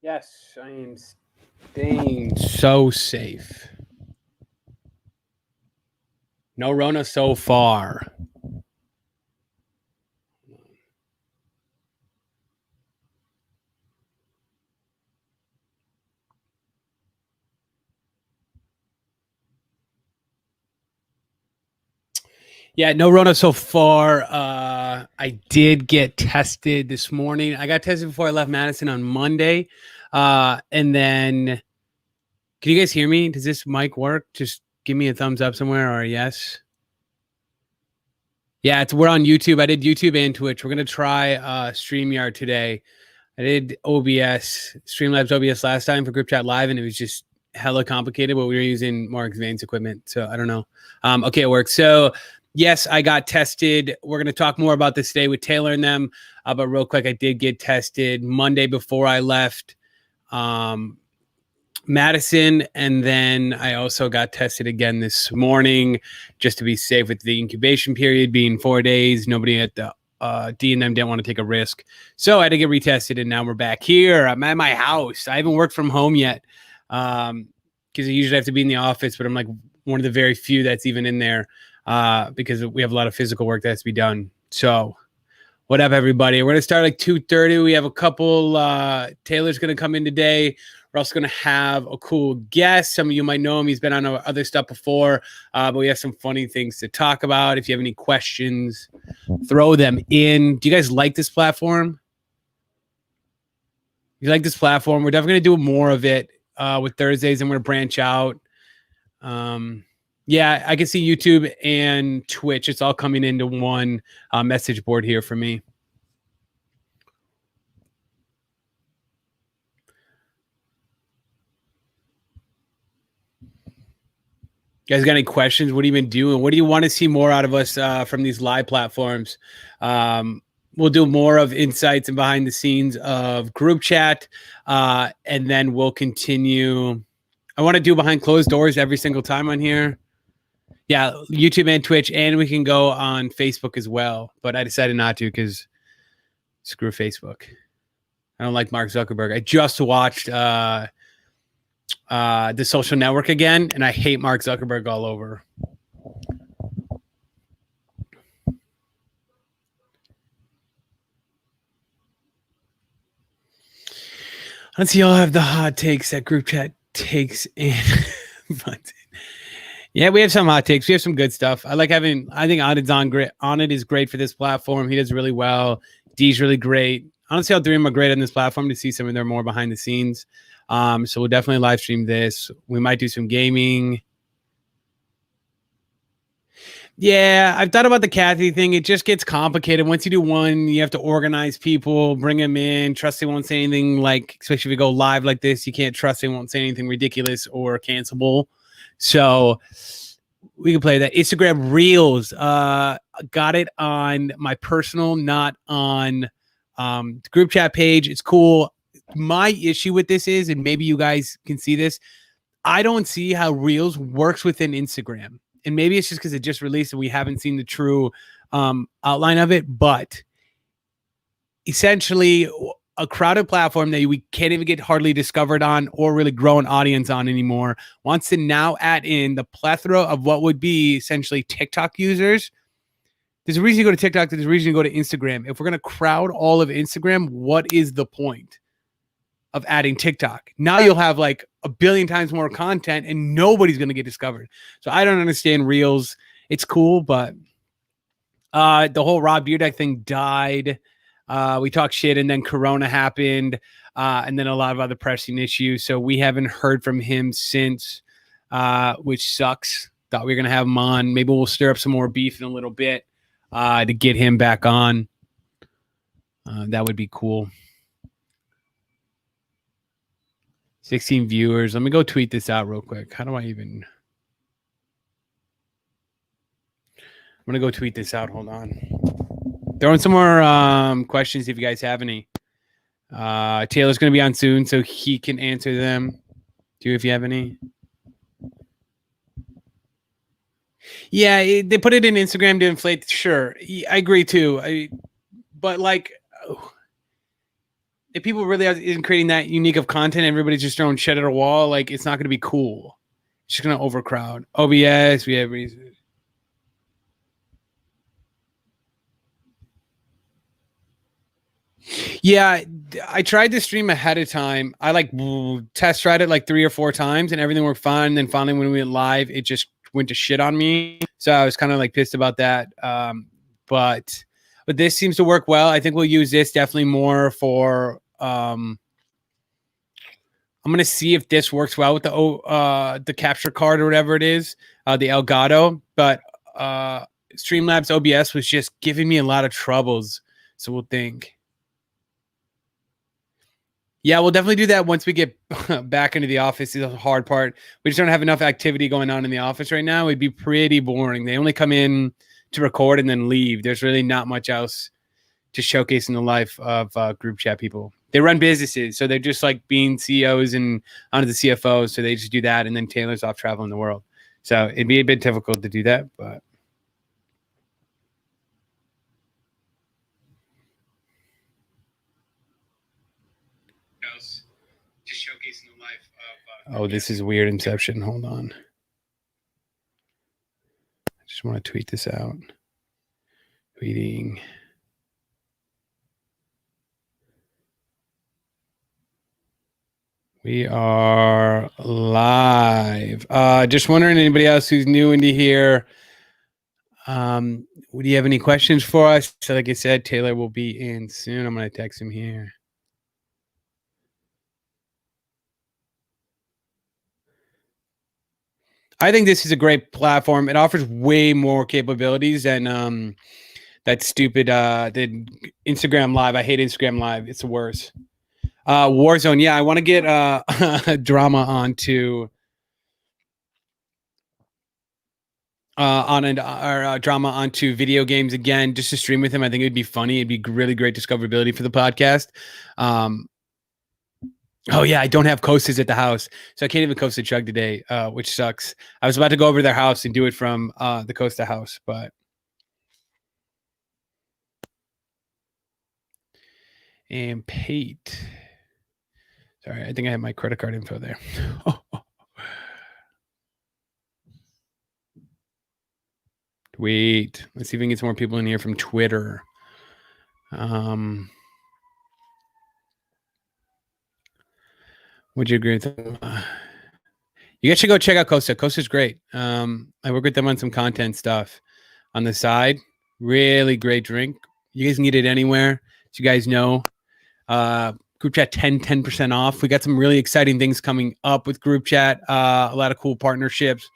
Yes, I am staying so safe. No Rona so far. Yeah, no Rona so far. I did get tested this morning. I got tested before I left Madison on Monday. And then, can you guys hear me? Does this mic work? Just give me a thumbs up somewhere or a yes. Yeah, we're on YouTube. I did YouTube and Twitch. We're gonna try StreamYard today. I did OBS, Streamlabs OBS last time for Group Chat Live, and it was just hella complicated, but we were using more advanced equipment. So I don't know. Okay, it works. So yes, I got tested. We're going to talk more about this today with Taylor and them. But real quick, I did get tested Monday before I left Madison. And then I also got tested again this morning just to be safe with the incubation period being 4 days. Nobody at the D&M didn't want to take a risk. So I had to get retested, and now we're back here. I'm at my house. I haven't worked from home yet because I usually have to be in the office, but I'm like one of the very few that's even in there because we have a lot of physical work that has to be done. So what up, everybody? We're going to start like 2:30. We have a couple. Taylor's going to come in today. We're also going to have a cool guest. Some of you might know him. He's been on other stuff before, but we have some funny things to talk about. If you have any questions, throw them in. Do you guys like this platform? If you like this platform, we're definitely going to do more of it with Thursdays, and we're going to branch out. Yeah, I can see YouTube and Twitch. It's all coming into one message board here for me. You guys got any questions? What have you been doing? What do you want to see more out of us from these live platforms? We'll do more of insights and behind the scenes of group chat. And then we'll continue. I want to do behind closed doors every single time on here. Yeah, YouTube and Twitch. And we can go on Facebook as well. But I decided not to because screw Facebook. I don't like Mark Zuckerberg. I just watched The Social Network again, and I hate Mark Zuckerberg all over. Let's see, y'all have the hot takes that group chat takes in. Yeah, we have some hot takes. We have some good stuff. I think Onid's on great. Onid is great for this platform. He does really well. D's really great. Honestly, all three of them are great on this platform to see some of their more behind the scenes. So we'll definitely live stream this. We might do some gaming. Yeah, I've thought about the Kathy thing. It just gets complicated. Once you do one, you have to organize people, bring them in, trust they won't say anything like, especially if you go live like this, you can't trust they won't say anything ridiculous or cancelable. So we can play that. Instagram Reels. Got it on my personal, not on the group chat page. It's cool. My issue with this is, and maybe you guys can see this, I don't see how Reels works within Instagram. And maybe it's just because it just released and we haven't seen the true outline of it. But essentially, a crowded platform that we can't even get hardly discovered on or really grow an audience on anymore wants to now add in the plethora of what would be essentially TikTok users. There's a reason to go to TikTok. There's a reason to go to Instagram. If we're going to crowd all of Instagram, what is the point of adding TikTok? Now you'll have like a billion times more content and nobody's going to get discovered. So I don't understand Reels. It's cool, but the whole Rob Dyrdek thing died. We talked shit and then Corona happened and then a lot of other pressing issues. So we haven't heard from him since, which sucks. Thought we were going to have him on. Maybe we'll stir up some more beef in a little bit to get him back on. That would be cool. 16 viewers. Let me go tweet this out real quick. How do I even? I'm going to go tweet this out. Hold on. Throw in some more questions if you guys have any. Taylor's going to be on soon, so he can answer them too if you have any. Yeah, they put it in Instagram to inflate. Sure, I agree too. But like, if people really isn't creating that unique of content, everybody's just throwing shit at a wall. Like it's not going to be cool. It's just going to overcrowd. OBS, we have reason. Yeah, I tried to stream ahead of time. I like test tried it like 3 or 4 times, and everything worked fine. And then finally, when we went live, it just went to shit on me. So I was kind of like pissed about that. But this seems to work well. I think we'll use this definitely more for. I'm gonna see if this works well with the capture card or whatever it is, the Elgato. But Streamlabs OBS was just giving me a lot of troubles. So we'll think. Yeah, we'll definitely do that once we get back into the office. Is the hard part. We just don't have enough activity going on in the office right now. It'd be pretty boring. They only come in to record and then leave. There's really not much else to showcase in the life of group chat people. They run businesses, so they're just like being CEOs and onto the CFOs. So they just do that, and then Taylor's off traveling the world. So it'd be a bit difficult to do that, but. Just showcasing the life of. Oh, this is weird Inception. Hold on. I just want to tweet this out. Tweeting. We are live. Just wondering, anybody else who's new into here, do you have any questions for us? So like I said, Taylor will be in soon. I'm going to text him here. I think this is a great platform. It offers way more capabilities than that stupid the Instagram Live. I hate Instagram Live. It's the worst. Warzone. Yeah, I want to get drama onto drama onto video games again, just to stream with him. I think it'd be funny. It'd be really great discoverability for the podcast. Oh yeah, I don't have coasters at the house, so I can't even coast a chug today, which sucks. I was about to go over to their house and do it from the Costa house, but and Pate. Sorry, I think I have my credit card info there. Wait, let's see if we can get some more people in here from Twitter. Would you agree with them? You guys should go check out Costa. Costa's great. I work with them on some content stuff on the side. Really great drink. You guys can get it anywhere. As you guys know, group chat 10% off. We got some really exciting things coming up with group chat. A lot of cool partnerships.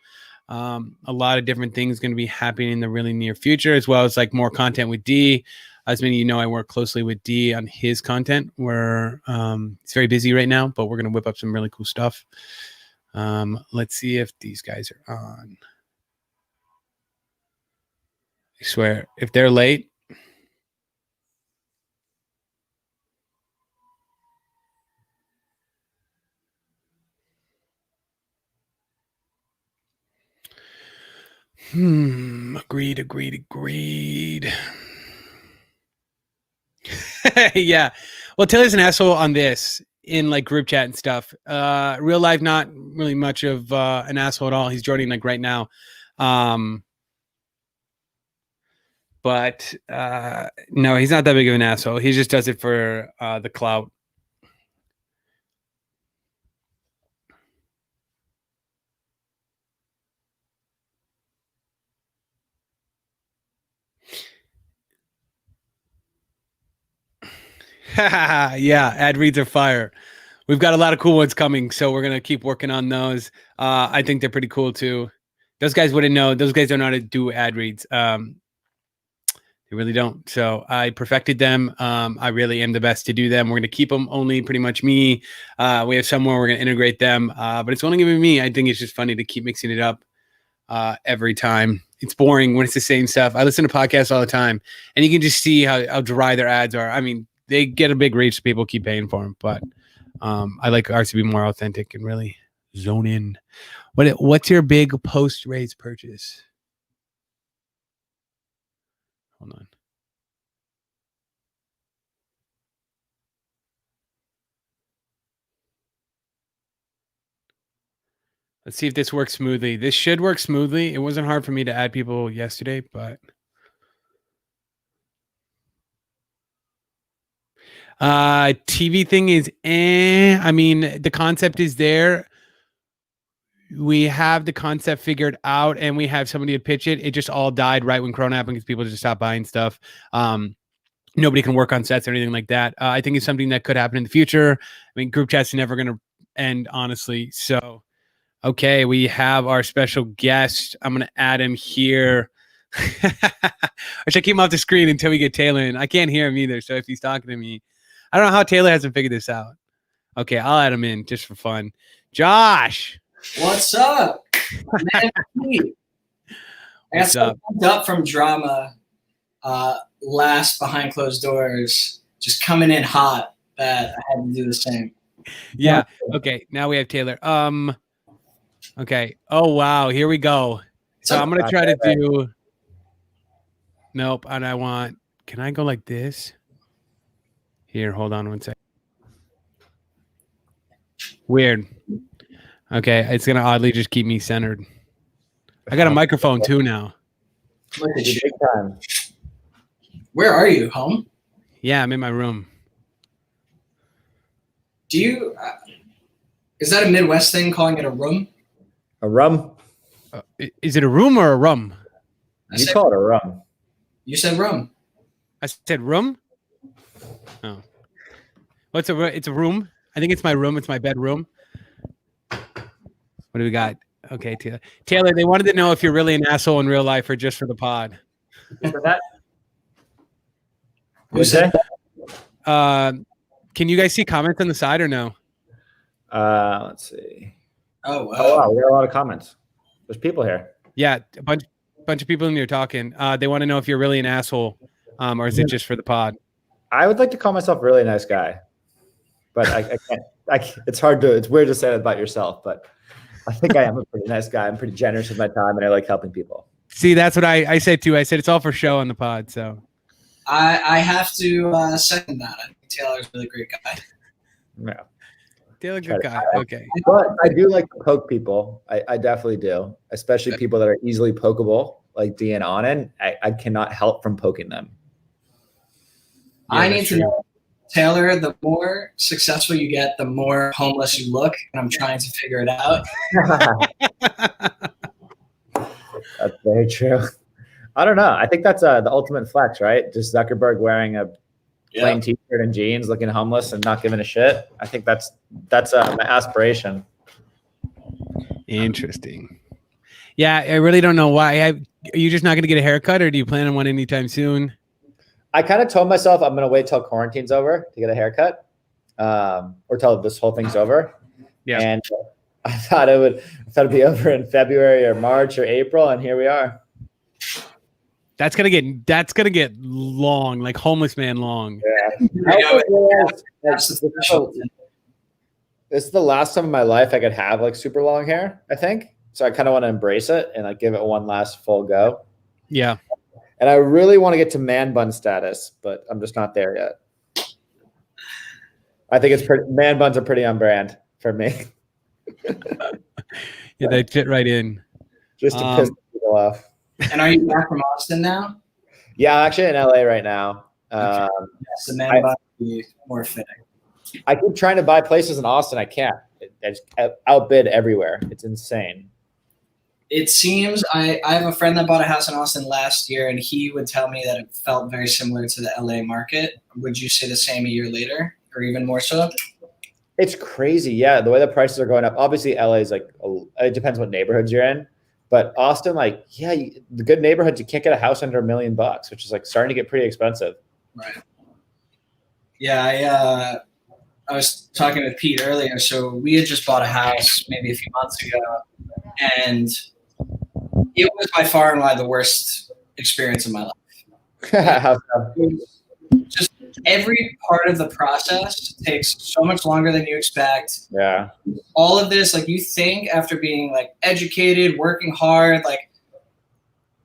A lot of different things going to be happening in the really near future, as well as like more content with D. As many of you know, I work closely with D on his content. Where it's very busy right now, but we're going to whip up some really cool stuff. Let's see if these guys are on. I swear, if they're late. Agreed. Yeah. Well, Taylor's an asshole on this in like group chat and stuff. Real life, not really much of an asshole at all. He's joining like right now. But no, he's not that big of an asshole. He just does it for the clout. Yeah, ad reads are fire. We've got a lot of cool ones coming, so we're gonna keep working on those. I think they're pretty cool too. Those guys wouldn't know. Those guys don't know how to do ad reads. They really don't. So I perfected them. I really am the best to do them. We're gonna keep them only pretty much me. We have somewhere we're gonna integrate them, but it's only gonna be me. I think it's just funny to keep mixing it up every time. It's boring when it's the same stuff. I listen to podcasts all the time, and you can just see how dry their ads are. I mean, they get a big reach, so people keep paying for them, but I like ours to be more authentic and really zone in. What's your big post-raise purchase? Hold on. Let's see if this works smoothly. This should work smoothly. It wasn't hard for me to add people yesterday, but TV thing is I mean, the concept is there. We have the concept figured out and we have somebody to pitch it. It just all died right when Corona happened because people just stopped buying stuff. Nobody can work on sets or anything like that. I think it's something that could happen in the future. I mean, group chats are never going to end, honestly. So, okay, we have our special guest. I'm going to add him here. I should keep him off the screen until we get Taylor in. I can't hear him either. So if he's talking to me, I don't know how Taylor hasn't figured this out. Okay, I'll add him in just for fun. Josh. What's up? Man, I got pumped up from drama last behind closed doors, just coming in hot that I had to do the same. Yeah. Okay. Now we have Taylor. Okay. Oh wow. Here we go. So I'm gonna try to do. Nope. And I want. Can I go like this? Here. Hold on one second. Weird. Okay. It's gonna oddly just keep me centered. I got a microphone too now. Look at you. Big time. Where are you? Home? Yeah, I'm in my room. Do you? Is that a Midwest thing, calling it a room? A rum? Is it a room or a rum? You call it a rum. You said rum. I said room. Oh, what's a? It's a room. I think it's my room. It's my bedroom. What do we got? Okay, Taylor. Taylor, they wanted to know if you're really an asshole in real life or just for the pod. Who said? Can you guys see comments on the side or no? Let's see. Oh wow. Oh wow, we got a lot of comments. There's people here. Yeah, a bunch of people in here talking. They want to know if you're really an asshole, or is it just for the pod? I would like to call myself a really nice guy, but I can't. It's hard to. It's weird to say that about yourself, but I think I am a pretty nice guy. I'm pretty generous with my time, and I like helping people. See, that's what I said too. I said it's all for show on the pod. So I have to second that. I think Taylor's a really great guy. Yeah. Taylor, good guy. Okay. But I do like to poke people. I definitely do, especially people that are easily pokeable, like D and Anand. I cannot help from poking them. Yeah, I need to know, Taylor, the more successful you get, the more homeless you look, and I'm trying to figure it out. That's very true. I don't know. I think that's the ultimate flex, right? Just Zuckerberg wearing a plain t-shirt and jeans, looking homeless and not giving a shit. I think that's my aspiration. Interesting. Yeah, I really don't know why. Are you just not going to get a haircut, or do you plan on one anytime soon? I kind of told myself I'm going to wait till quarantine's over to get a haircut, or till this whole thing's over. Yeah. And I thought it'd be over in February or March or April, and here we are. That's gonna get long, like homeless man long. Yeah. This is the last time in my life I could have like super long hair, I think. So I kind of want to embrace it and like give it one last full go. Yeah. And I really want to get to man bun status, but I'm just not there yet. I think man buns are pretty on brand for me. Yeah, they fit right in. Just to piss people off. And are you back from Austin now? Yeah, I'm actually in LA right now. Okay. Yes, the man bun would be more fitting. I keep trying to buy places in Austin. I can't. I just outbid everywhere. It's insane. It seems I have a friend that bought a house in Austin last year, and he would tell me that it felt very similar to the LA market. Would you say the same a year later, or even more so? It's crazy. Yeah, the way the prices are going up. Obviously, LA is like, it depends what neighborhoods you're in. But Austin, like, yeah, the good neighborhoods, you can't get a house under $1 million, which is like starting to get pretty expensive. Right. Yeah, I was talking with Pete earlier. So we had just bought a house maybe a few months ago, and it was by far and wide the worst experience of my life. Just every part of the process takes so much longer than you expect. Yeah. All of this, like, you think after being like educated, working hard, like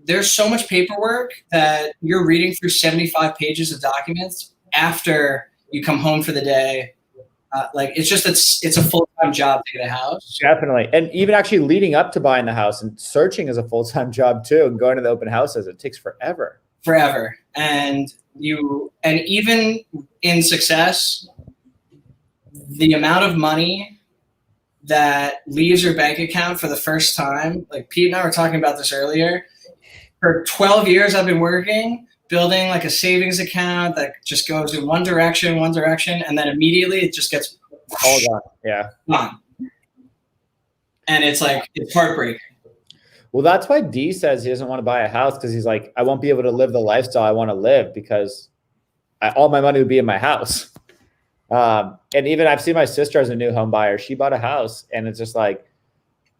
there's so much paperwork that you're reading through 75 pages of documents after you come home for the day. Like it's a full-time job to get a house. Definitely. And even actually leading up to buying the house and searching is a full-time job too. And going to the open houses, it takes forever. And even in success, the amount of money that leaves your bank account for the first time, like Pete and I were talking about this earlier, for 12 years I've been working, building like a savings account that just goes in one direction, and then immediately it just gets all gone. Yeah. Gone. And it's heartbreaking. Well, that's why D says he doesn't want to buy a house, because he's like, I won't be able to live the lifestyle I want to live because all my money would be in my house. And even I've seen my sister as a new home buyer. She bought a house, and it's just like,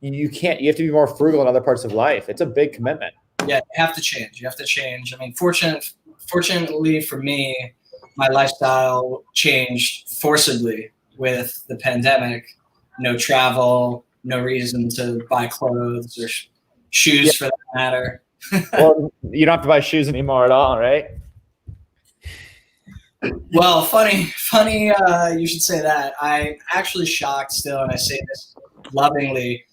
you have to be more frugal in other parts of life. It's a big commitment. Yeah, you have to change. I mean, fortunately for me, my lifestyle changed forcibly with the pandemic. No travel, no reason to buy clothes or shoes for that matter. Well, you don't have to buy shoes anymore at all, right? Well, funny. You should say that. I'm actually shocked still, and I say this lovingly.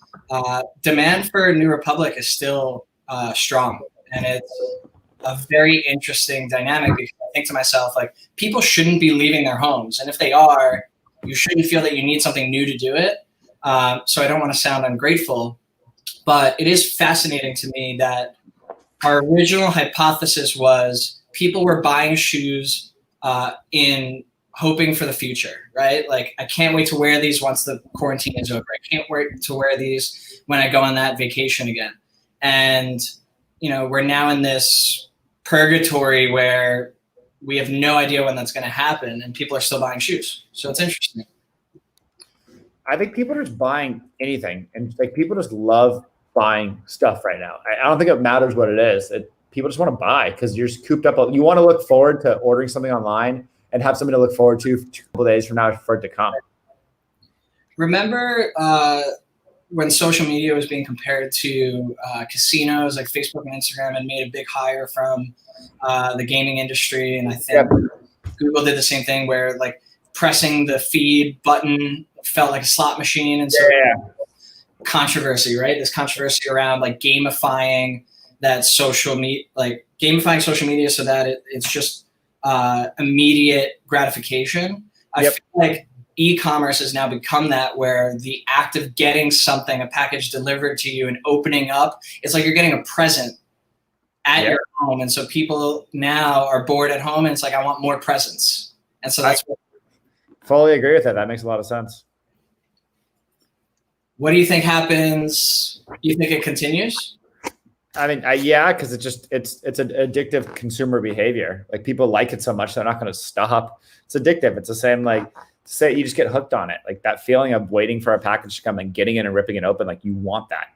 Demand for New Republic is still strong, and it's a very interesting dynamic because I think to myself, like, people shouldn't be leaving their homes, and if they are, you shouldn't feel that you need something new to do it. So I don't want to sound ungrateful, but it is fascinating to me that our original hypothesis was people were buying shoes in hoping for the future, right? Like, I can't wait to wear these once the quarantine is over. I can't wait to wear these when I go on that vacation again. And, we're now in this purgatory where we have no idea when that's going to happen, and people are still buying shoes. So it's interesting. I think people are just buying anything, and like people just love buying stuff right now. I don't think it matters what it is. People just want to buy because you're just cooped up. You want to look forward to ordering something online and have something to look forward to a couple days from now for it to come. Remember when social media was being compared to casinos like Facebook and Instagram, and made a big hire from the gaming industry? And I think Google did the same thing where like pressing the feed button felt like a slot machine. And so controversy, right? This controversy around like gamifying that social media, like gamifying social media so that it's just immediate gratification. I feel like e-commerce has now become that, where the act of getting something, a package delivered to you and opening up, it's like you're getting a present at your home. And so people now are bored at home, and it's like, I want more presents. And so that's fully agree with that. That makes a lot of sense. What do you think happens? You think it continues? I mean, because it's an addictive consumer behavior. Like, people like it so much, they're not going to stop. It's addictive. It's the same, like, say you just get hooked on it. Like, that feeling of waiting for a package to come and getting it and ripping it open. Like, you want that.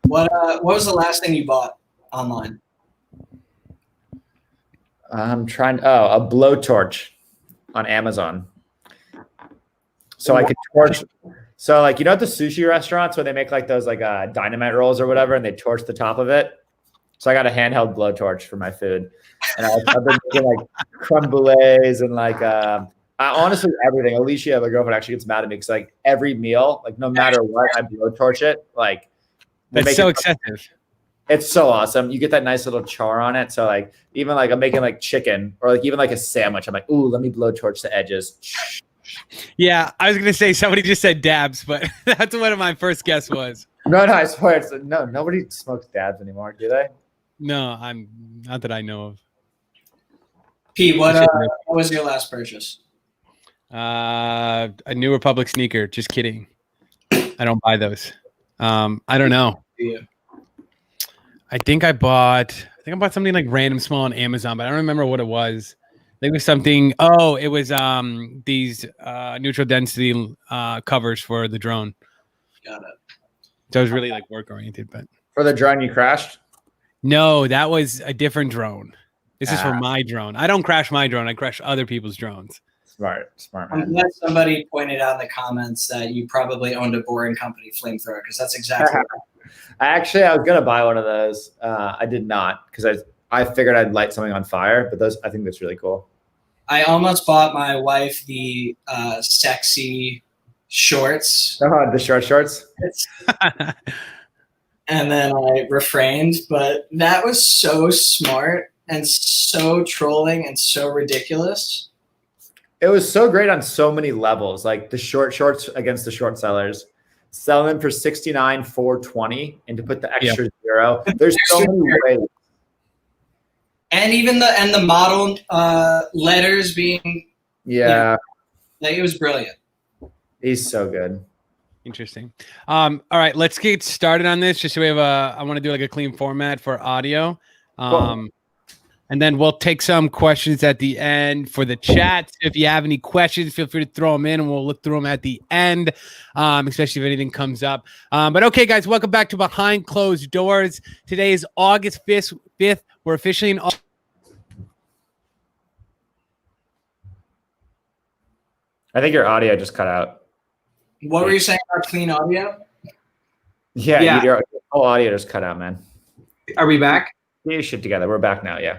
What was the last thing you bought online? I'm trying. A blowtorch on Amazon. So I could torch. So, like, at the sushi restaurants where they make like those like dynamite rolls or whatever, and they torch the top of it. So I got a handheld blowtorch for my food, and I've been making like creme brulees and like honestly everything. Alicia, my girlfriend, actually gets mad at me because like every meal, like no matter what, I blowtorch it. Like, that's so excessive. It's so awesome. You get that nice little char on it. So like even like I'm making like chicken or like even like a sandwich, I'm like, ooh, let me blowtorch the edges. Yeah, I was gonna say somebody just said dabs, but that's what my first guess was. No, I swear, nobody smokes dabs anymore, do they? No, I'm not that I know of. Pete, what was your last purchase? A New Republic sneaker. Just kidding. I don't buy those. I don't know. I think I bought something like random small on Amazon, but I don't remember what it was. I think it was something. Oh, it was these neutral density covers for the drone. Got it. So it was really like work oriented, but for the drone you crashed? No, that was a different drone. This is for my drone. I don't crash my drone. I crash other people's drones. Smart man. I'm glad somebody pointed out in the comments that you probably owned a Boring Company flamethrower, because that's exactly. I was gonna buy one of those. I did not, because I figured I'd light something on fire. But I think that's really cool. I almost bought my wife the sexy shorts, The short shorts. and then I refrained. But that was so smart and so trolling and so ridiculous. It was so great on so many levels, like the short shorts against the short sellers, selling them for $69,420, and to put the extra zero. There's so many ways. And even the model letters being, like, it was brilliant. He's so good. Interesting. All right, let's get started on this. Just so we have I want to do like a clean format for audio. Cool. And then we'll take some questions at the end for the chat. If you have any questions, feel free to throw them in and we'll look through them at the end, especially if anything comes up. But okay, guys, welcome back to Behind Closed Doors. Today is August 5th. We're officially in I think your audio just cut out. What were you saying about clean audio? Yeah. Your whole audio just cut out, man. Are we back? Get your shit together. We're back now, yeah.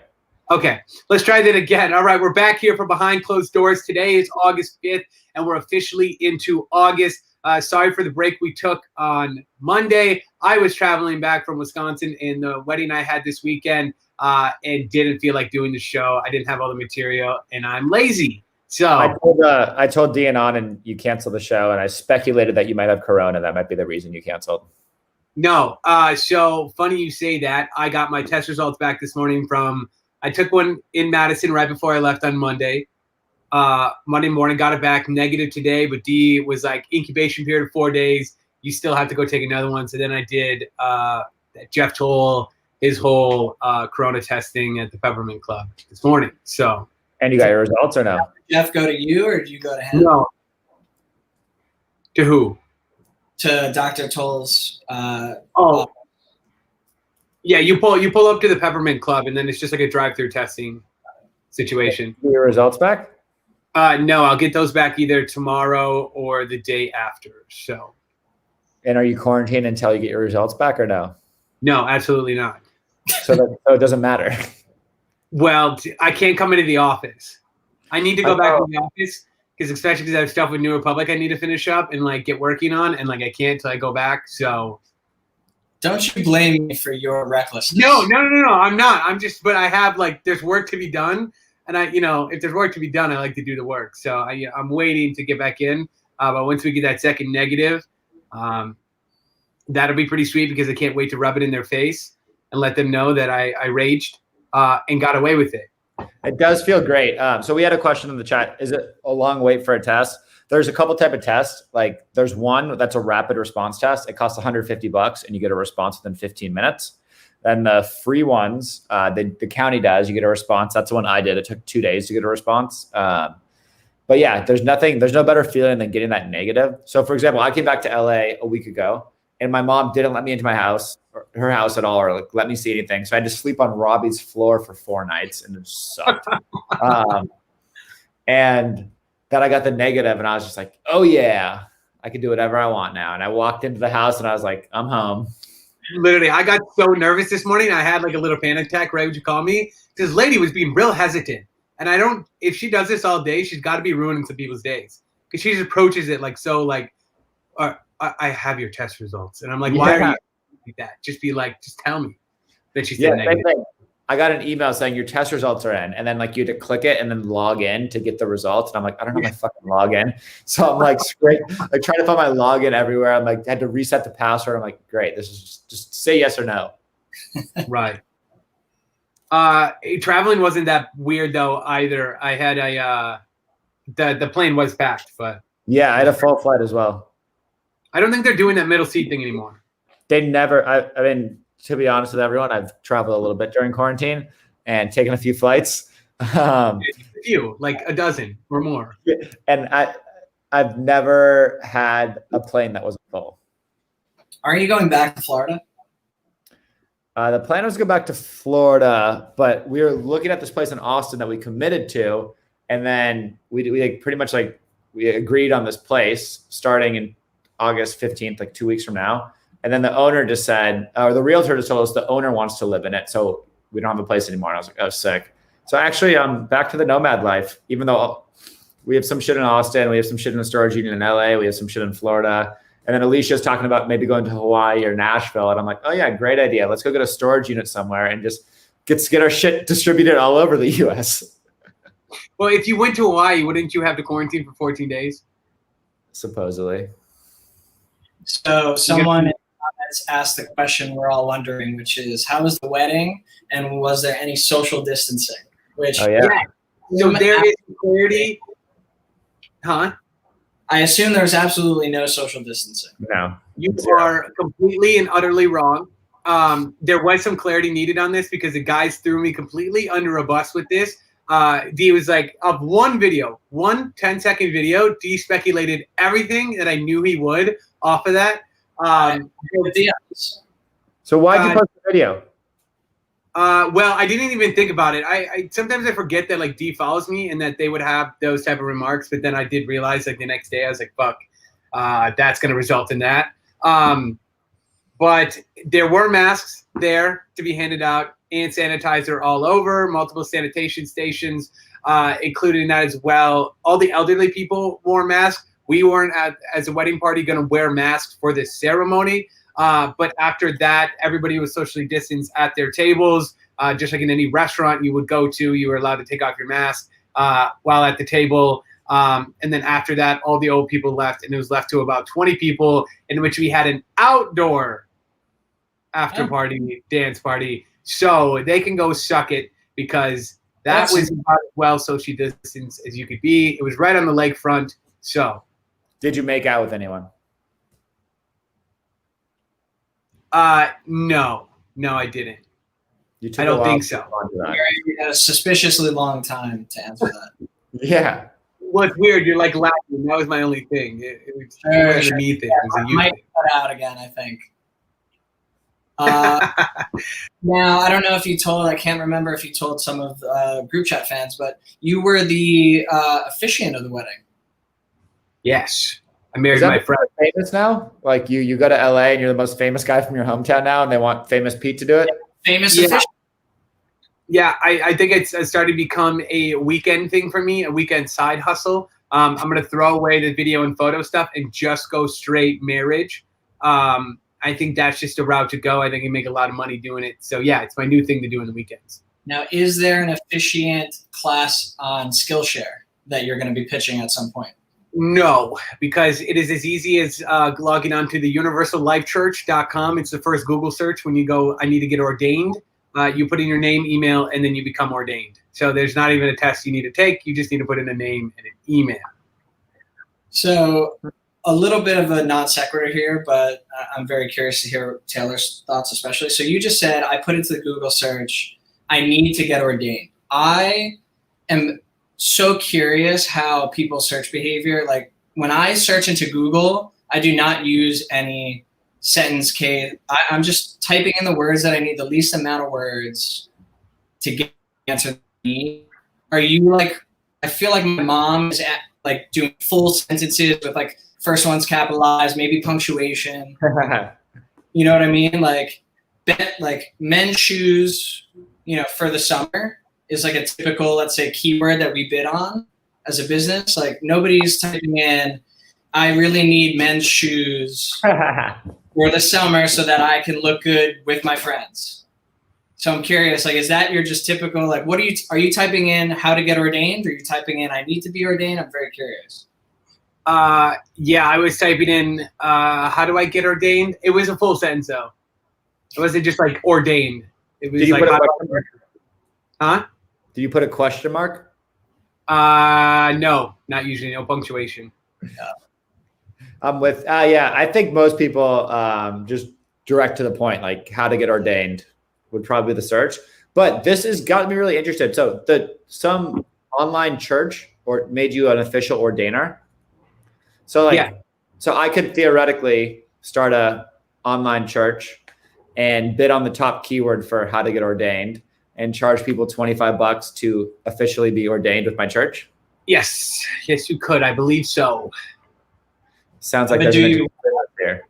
Okay, let's try that again. All right, we're back here for Behind Closed Doors. Today is August 5th, and we're officially into August. Sorry for the break we took on Monday. I was traveling back from Wisconsin in the wedding I had this weekend and didn't feel like doing the show. I didn't have all the material, and I'm lazy. So I told Dion and you canceled the show, and I speculated that you might have corona. That might be the reason you canceled. No. So funny you say that. I got my test results back this morning I took one in Madison right before I left on Monday. Monday morning, got it back negative today, but D was like incubation period of 4 days. You still have to go take another one. So then I did Jeff Toll, his whole corona testing at the Peppermint Club this morning. So. And you got your results or no? Did Jeff go to you or did you go to him? No. To who? To Dr. Toll's. Yeah, you pull up to the Peppermint Club, and then it's just like a drive-through testing situation. Your results back? No, I'll get those back either tomorrow or the day after. So. And are you quarantined until you get your results back or no? No, absolutely not. So it doesn't matter. Well, I can't come into the office. I need to go back to the office especially because I have stuff with New Republic I need to finish up and like get working on, and like I can't till I go back. So. Don't you blame me for your recklessness. No. I'm not. But I have there's work to be done. And if there's work to be done, I like to do the work. So I'm waiting to get back in. But once we get that second negative, that'll be pretty sweet because I can't wait to rub it in their face and let them know that I raged and got away with it. It does feel great. So we had a question in the chat. Is it a long wait for a test? There's a couple type of tests. Like there's one that's a rapid response test. It costs $150 and you get a response within 15 minutes. Then the free ones, the county does, you get a response. That's the one I did. It took 2 days to get a response. But yeah, there's no better feeling than getting that negative. So for example, I came back to LA a week ago and my mom didn't let me into my house or her house at all, or like let me see anything. So I had to sleep on Robbie's floor for 4 nights and it sucked. And then I got the negative and I was just like, oh yeah, I can do whatever I want now. And I walked into the house and I was like, I'm home. Literally, I got so nervous this morning. I had like a little panic attack, right? Would you call me? This lady was being real hesitant. And if she does this all day, she's got to be ruining some people's days. Because she just approaches it like, so like, I have your test results. And I'm like, why are you like that? Just be like, just tell me that she said negative. I got an email saying your test results are in, and then like you had to click it and then log in to get the results. And I'm like, I don't know my fucking login. So I'm like trying to find my login everywhere. I'm like, had to reset the password. I'm like, great. This is just say yes or no. Right. Traveling wasn't that weird though either. I had the plane was packed, but yeah, I had a full flight as well. I don't think they're doing that middle seat thing anymore. They never. I mean, to be honest with everyone, I've traveled a little bit during quarantine and taken a few flights. A few, like a dozen or more. And I've never had a plane that wasn't full. Are you going back to Florida? The plan was to go back to Florida, but we were looking at this place in Austin that we committed to, and then we like pretty much like we agreed on this place starting in August 15th, like 2 weeks from now. And then the owner just said, or the realtor just told us the owner wants to live in it. So we don't have a place anymore. And I was like, oh, sick. So actually, back to the nomad life. Even though we have some shit in Austin, we have some shit in the storage unit in LA, we have some shit in Florida, and then Alicia's talking about maybe going to Hawaii or Nashville, and I'm like, oh yeah, great idea. Let's go get a storage unit somewhere and just get our shit distributed all over the U.S. Well, if you went to Hawaii, wouldn't you have to quarantine for 14 days? Supposedly. So someone in the comments asked the question we're all wondering, which is, how was the wedding, and was there any social distancing? Which, Oh yeah. So there is clarity. Huh? I assume there's absolutely no social distancing. No. You are completely and utterly wrong. There was some clarity needed on this because the guys threw me completely under a bus with this. D was like, of one video, 10-second video, D speculated everything that I knew he would off of that. So why'd you post the video? Well, I didn't even think about it. I sometimes I forget that like D follows me and that they would have those type of remarks, but then I did realize like the next day I was like, fuck, that's going to result in that. But there were masks there to be handed out, hand sanitizer all over, multiple sanitation stations included in that as well. All the elderly people wore masks. We weren't as a wedding party going to wear masks for this ceremony. But after that, everybody was socially distanced at their tables. Just like in any restaurant you would go to, you were allowed to take off your mask while at the table. And then after that, all the old people left, and it was left to about 20 people, in which we had an outdoor after party, dance party. So they can go suck it, because that was about as well social distance as you could be. It was right on the lakefront. So, did you make out with anyone? No, I didn't. I don't think so. You had a suspiciously long time to answer that. Yeah. Well, it's weird. You're like laughing. That was my only thing. It wasn't a me thing. It was a I you might thing. cut out again, I think. Now, I don't know if you told, I can't remember if you told some of the group chat fans, but you were the officiant of the wedding. Yes. I married my friend. Famous now? Like you go to LA and you're the most famous guy from your hometown now, and they want famous Pete to do it? Famous Yeah. officiant. Yeah, I think it's started to become a weekend thing for me, a weekend side hustle. I'm going to throw away the video and photo stuff and just go straight marriage. I think that's just a route to go. I think you make a lot of money doing it. So, yeah, it's my new thing to do in the weekends. Now, is there an officiant class on Skillshare that you're going to be pitching at some point? No, because it is as easy as logging on to the universallifechurch.com. It's the first Google search when you go, I need to get ordained. You put in your name, email, and then you become ordained. So there's not even a test you need to take. You just need to put in a name and an email. So a little bit of a non sequitur here, but I'm very curious to hear Taylor's thoughts especially. So you just said, I put into the Google search, I need to get ordained. I am so curious how people search behavior. Like when I search into Google, I do not use any sentence case. I'm just typing in the words that I need, the least amount of words to get the answer. Are you like, I feel like my mom is like doing full sentences with like first one's capitalized, maybe punctuation. You know what I mean? Like men's shoes, for the summer is like a typical, let's say, keyword that we bid on as a business. Like nobody's typing in, I really need men's shoes for the summer so that I can look good with my friends. So I'm curious, like, is that your just typical, like, are you typing in how to get ordained? Or are you typing in, I need to be ordained? I'm very curious. Yeah, I was typing in, how do I get ordained? It was a full sentence though. It wasn't just like ordained. It was like, huh? Did you put a question mark? No, not usually. No punctuation. I'm with, I think most people just direct to the point, like how to get ordained would probably be the search. But this has got me really interested. So some online church made you an official ordainer. So so I could theoretically start a online church and bid on the top keyword for how to get ordained and charge people $25 to officially be ordained with my church? Yes, you could. I believe so. Sounds like there's an there.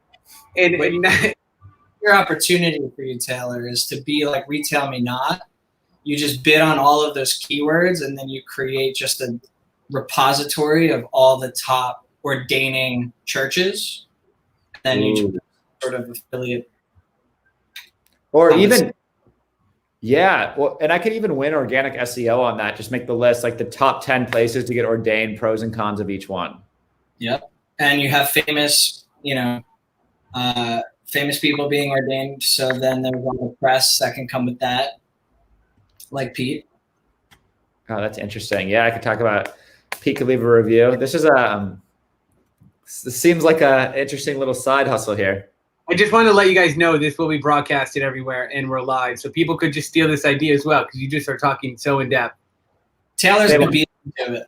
And your opportunity for you, Taylor, is to be like Retail Me Not you just bid on all of those keywords, and then you create just a repository of all the top ordaining churches. And then you just sort of affiliate. Or even, yeah. Well, and I could even win organic SEO on that. Just make the list, like the top 10 places to get ordained, pros and cons of each one. Yep. And you have famous, famous people being ordained. So then there's all the press that can come with that, like Pete. Oh, that's interesting. Yeah, I could talk about Pete could leave a review. This is this seems like a interesting little side hustle here. I just wanted to let you guys know this will be broadcasted everywhere and we're live. So people could just steal this idea as well because you just are talking so in depth. Taylor's going to be into it.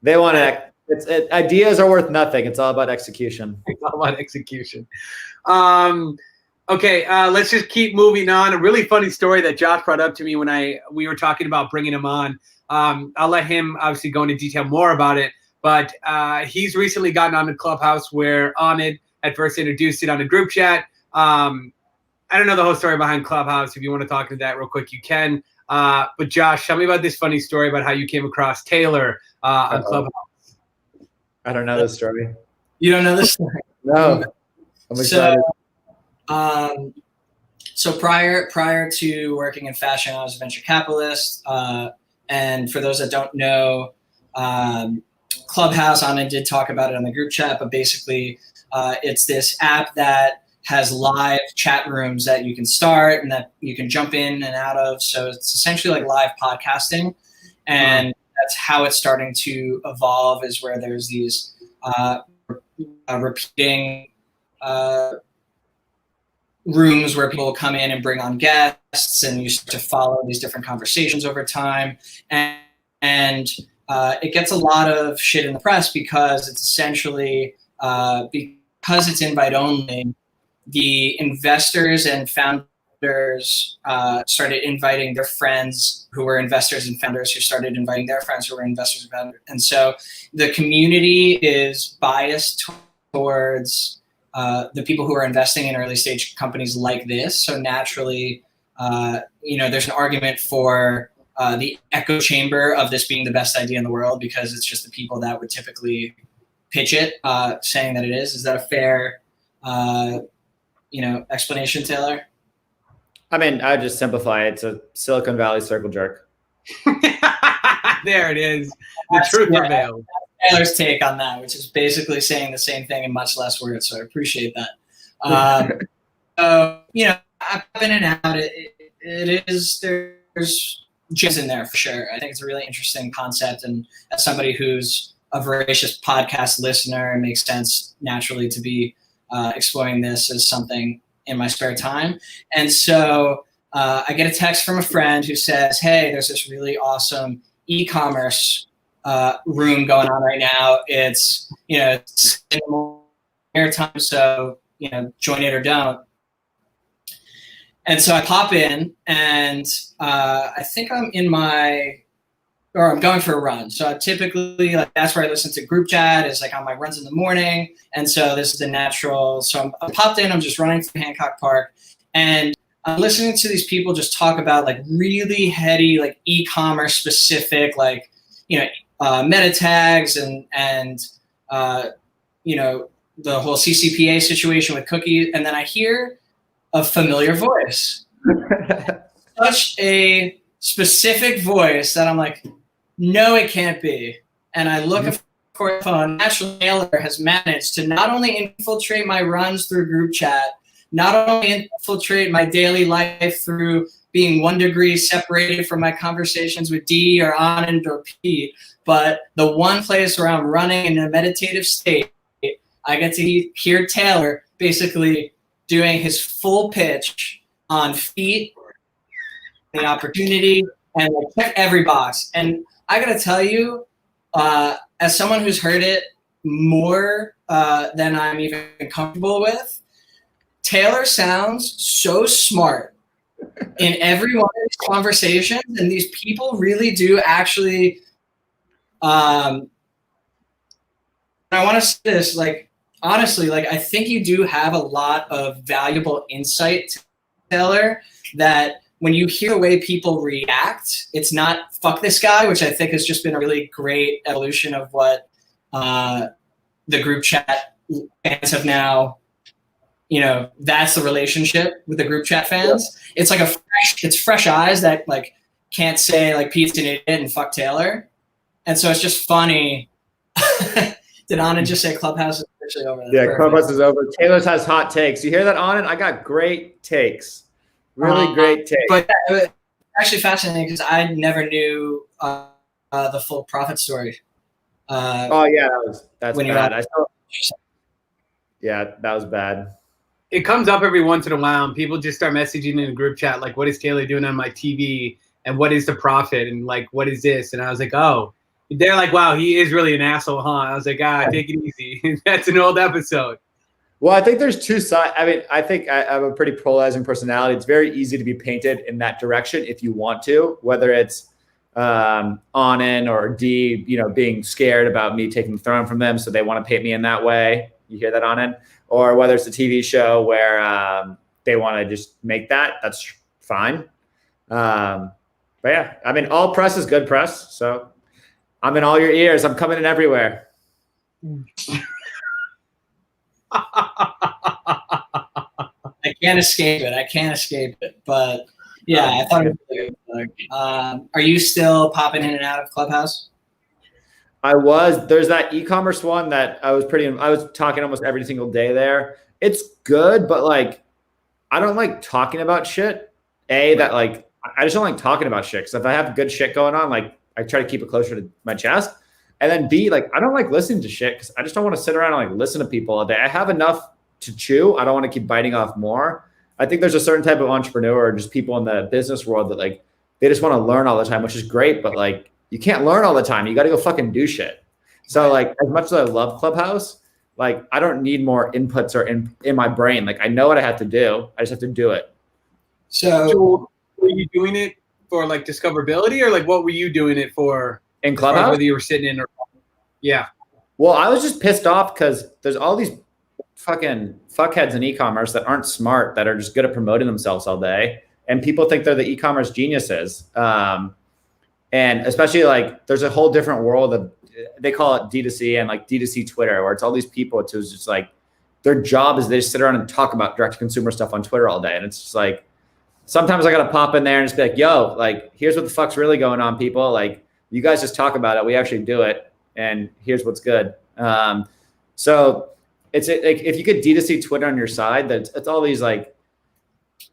They want to, ideas are worth nothing. It's all about execution. It's all about execution. Okay, let's just keep moving on. A really funny story that Josh brought up to me when we were talking about bringing him on. I'll let him obviously go into detail more about it, but he's recently gotten on the Clubhouse where Ahmed had first introduced it on a group chat. I don't know the whole story behind Clubhouse. If you want to talk to that real quick, you can. But Josh, tell me about this funny story about how you came across Taylor on Clubhouse. I don't know this story. You don't know this story? No. I'm excited. So prior to working in fashion, I was a venture capitalist. And for those that don't know, Clubhouse, Anna did talk about it on the group chat, but basically it's this app that has live chat rooms that you can start and that you can jump in and out of. So it's essentially like live podcasting. And that's how it's starting to evolve, is where there's these repeating rooms where people come in and bring on guests, and you start to follow these different conversations over time. And it gets a lot of shit in the press because it's essentially, because it's invite only, the investors and founders started inviting their friends who were investors and founders who started inviting their friends who were investors and founders. And so the community is biased towards the people who are investing in early stage companies like this. So naturally, there's an argument for the echo chamber of this being the best idea in the world, because it's just the people that would typically pitch it, saying that it is. Is that a fair, explanation, Taylor? I mean, I just simplify it. It's a Silicon Valley circle jerk. There it is. The truth prevails. Taylor's take on that, which is basically saying the same thing in much less words. So I appreciate that. I've been in and out. There's gems in there for sure. I think it's a really interesting concept. And as somebody who's a voracious podcast listener, it makes sense naturally to be exploring this as something in my spare time. And so I get a text from a friend who says, hey, there's this really awesome e-commerce room going on right now. It's, it's in airtime, so, join it or don't. And so I pop in, and I think I'm going for a run. So I typically, that's where I listen to group chat, is on my runs in the morning. And so this is the natural. So I popped in, I'm just running through Hancock Park, and I'm listening to these people just talk about really heady, e-commerce specific, meta tags and the whole CCPA situation with cookies. And then I hear a familiar voice, such a specific voice that I'm like, no, it can't be. And I look at the phone. Naturally, Taylor has managed to not only infiltrate my runs through group chat, not only infiltrate my daily life through being 1 degree separated from my conversations with Dee or Anand or Pete, but the one place where I'm running in a meditative state, I get to hear Taylor basically doing his full pitch on feet, the opportunity, and check every box. And I gotta tell you, as someone who's heard it more than I'm even comfortable with, Taylor sounds so smart in every one of these conversations, and these people really do actually. I want to say this, honestly, I think you do have a lot of valuable insight, Taylor, that when you hear the way people react, it's not fuck this guy, which I think has just been a really great evolution of what the group chat fans have now, that's the relationship with the group chat fans. Yeah. It's like it's fresh eyes that like can't say like Pete's an idiot and fuck Taylor. And so it's just funny. Did Anand just say Clubhouse is officially over? That's perfect. Clubhouse is over. Taylor's has hot takes. You hear that, Anand? I got great takes. Really great takes. But it's actually fascinating because I never knew the full Prophet story. That's bad. That was bad. It comes up every once in a while, and people just start messaging in a group chat, like, what is Taylor doing on my TV? And what is the Prophet? And, like, what is this? And I was like, oh. They're like, wow, he is really an asshole, huh? I was like, take it easy. That's an old episode. Well, I think there's two sides. I mean, I think I have a pretty polarizing personality. It's very easy to be painted in that direction if you want to, whether it's Anand or D, being scared about me taking the throne from them, so they want to paint me in that way. You hear that, Anand? Or whether it's a TV show where they want to just make that. That's fine. But yeah, I mean, all press is good press. So I'm in all your ears. I'm coming in everywhere. I can't escape it. But yeah, I thought it was really good. Are you still popping in and out of Clubhouse? I was. There's that e-commerce one that I was talking almost every single day there. It's good, but like, I don't like talking about shit. I just don't like talking about shit. Because if I have good shit going on, like, I try to keep it closer to my chest. And then B, like, I don't like listening to shit because I just don't want to sit around and like listen to people all day. I have enough to chew. I don't want to keep biting off more. I think there's a certain type of entrepreneur or just people in the business world that like, they just want to learn all the time, which is great. But like, you can't learn all the time. You got to go fucking do shit. So like, as much as I love Clubhouse, like, I don't need more inputs or in my brain. Like, I know what I have to do. I just have to do it. So were you doing it for like discoverability, or like what were you doing it for in Clubhouse? Whether you were sitting in or Well, I was just pissed off because there's all these fucking fuckheads in e-commerce that aren't smart, that are just good at promoting themselves all day, and people think they're the e-commerce geniuses. And especially like there's a whole different world of, they call it D2C and like D2C Twitter, where it's all these people who's just like, their job is they just sit around and talk about direct to consumer stuff on Twitter all day, and it's just like, sometimes I got to pop in there and just be like, yo, like, here's what the fuck's really going on, people. Like, you guys just talk about it. We actually do it. And here's what's good. So it's like, if you get D2C Twitter on your side, it's all these like,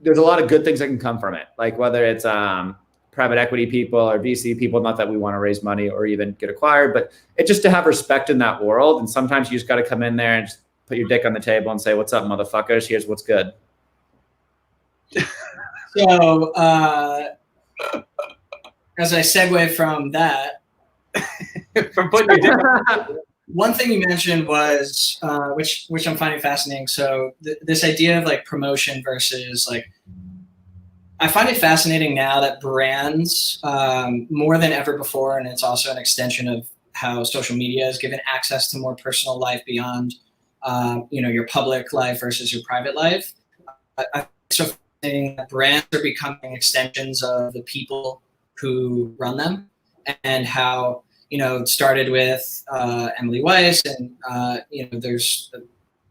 there's a lot of good things that can come from it. Like whether it's private equity people or VC people, not that we want to raise money or even get acquired, but it's just to have respect in that world. And sometimes you just got to come in there and just put your dick on the table and say, what's up, motherfuckers? Here's what's good. So, as I segue from that, from putting your one thing you mentioned was, which I'm finding fascinating. So this idea of like promotion versus like, I find it fascinating now that brands, more than ever before, and it's also an extension of how social media has given access to more personal life beyond, your public life versus your private life. I think that brands are becoming extensions of the people who run them, and how, it started with Emily Weiss, and there's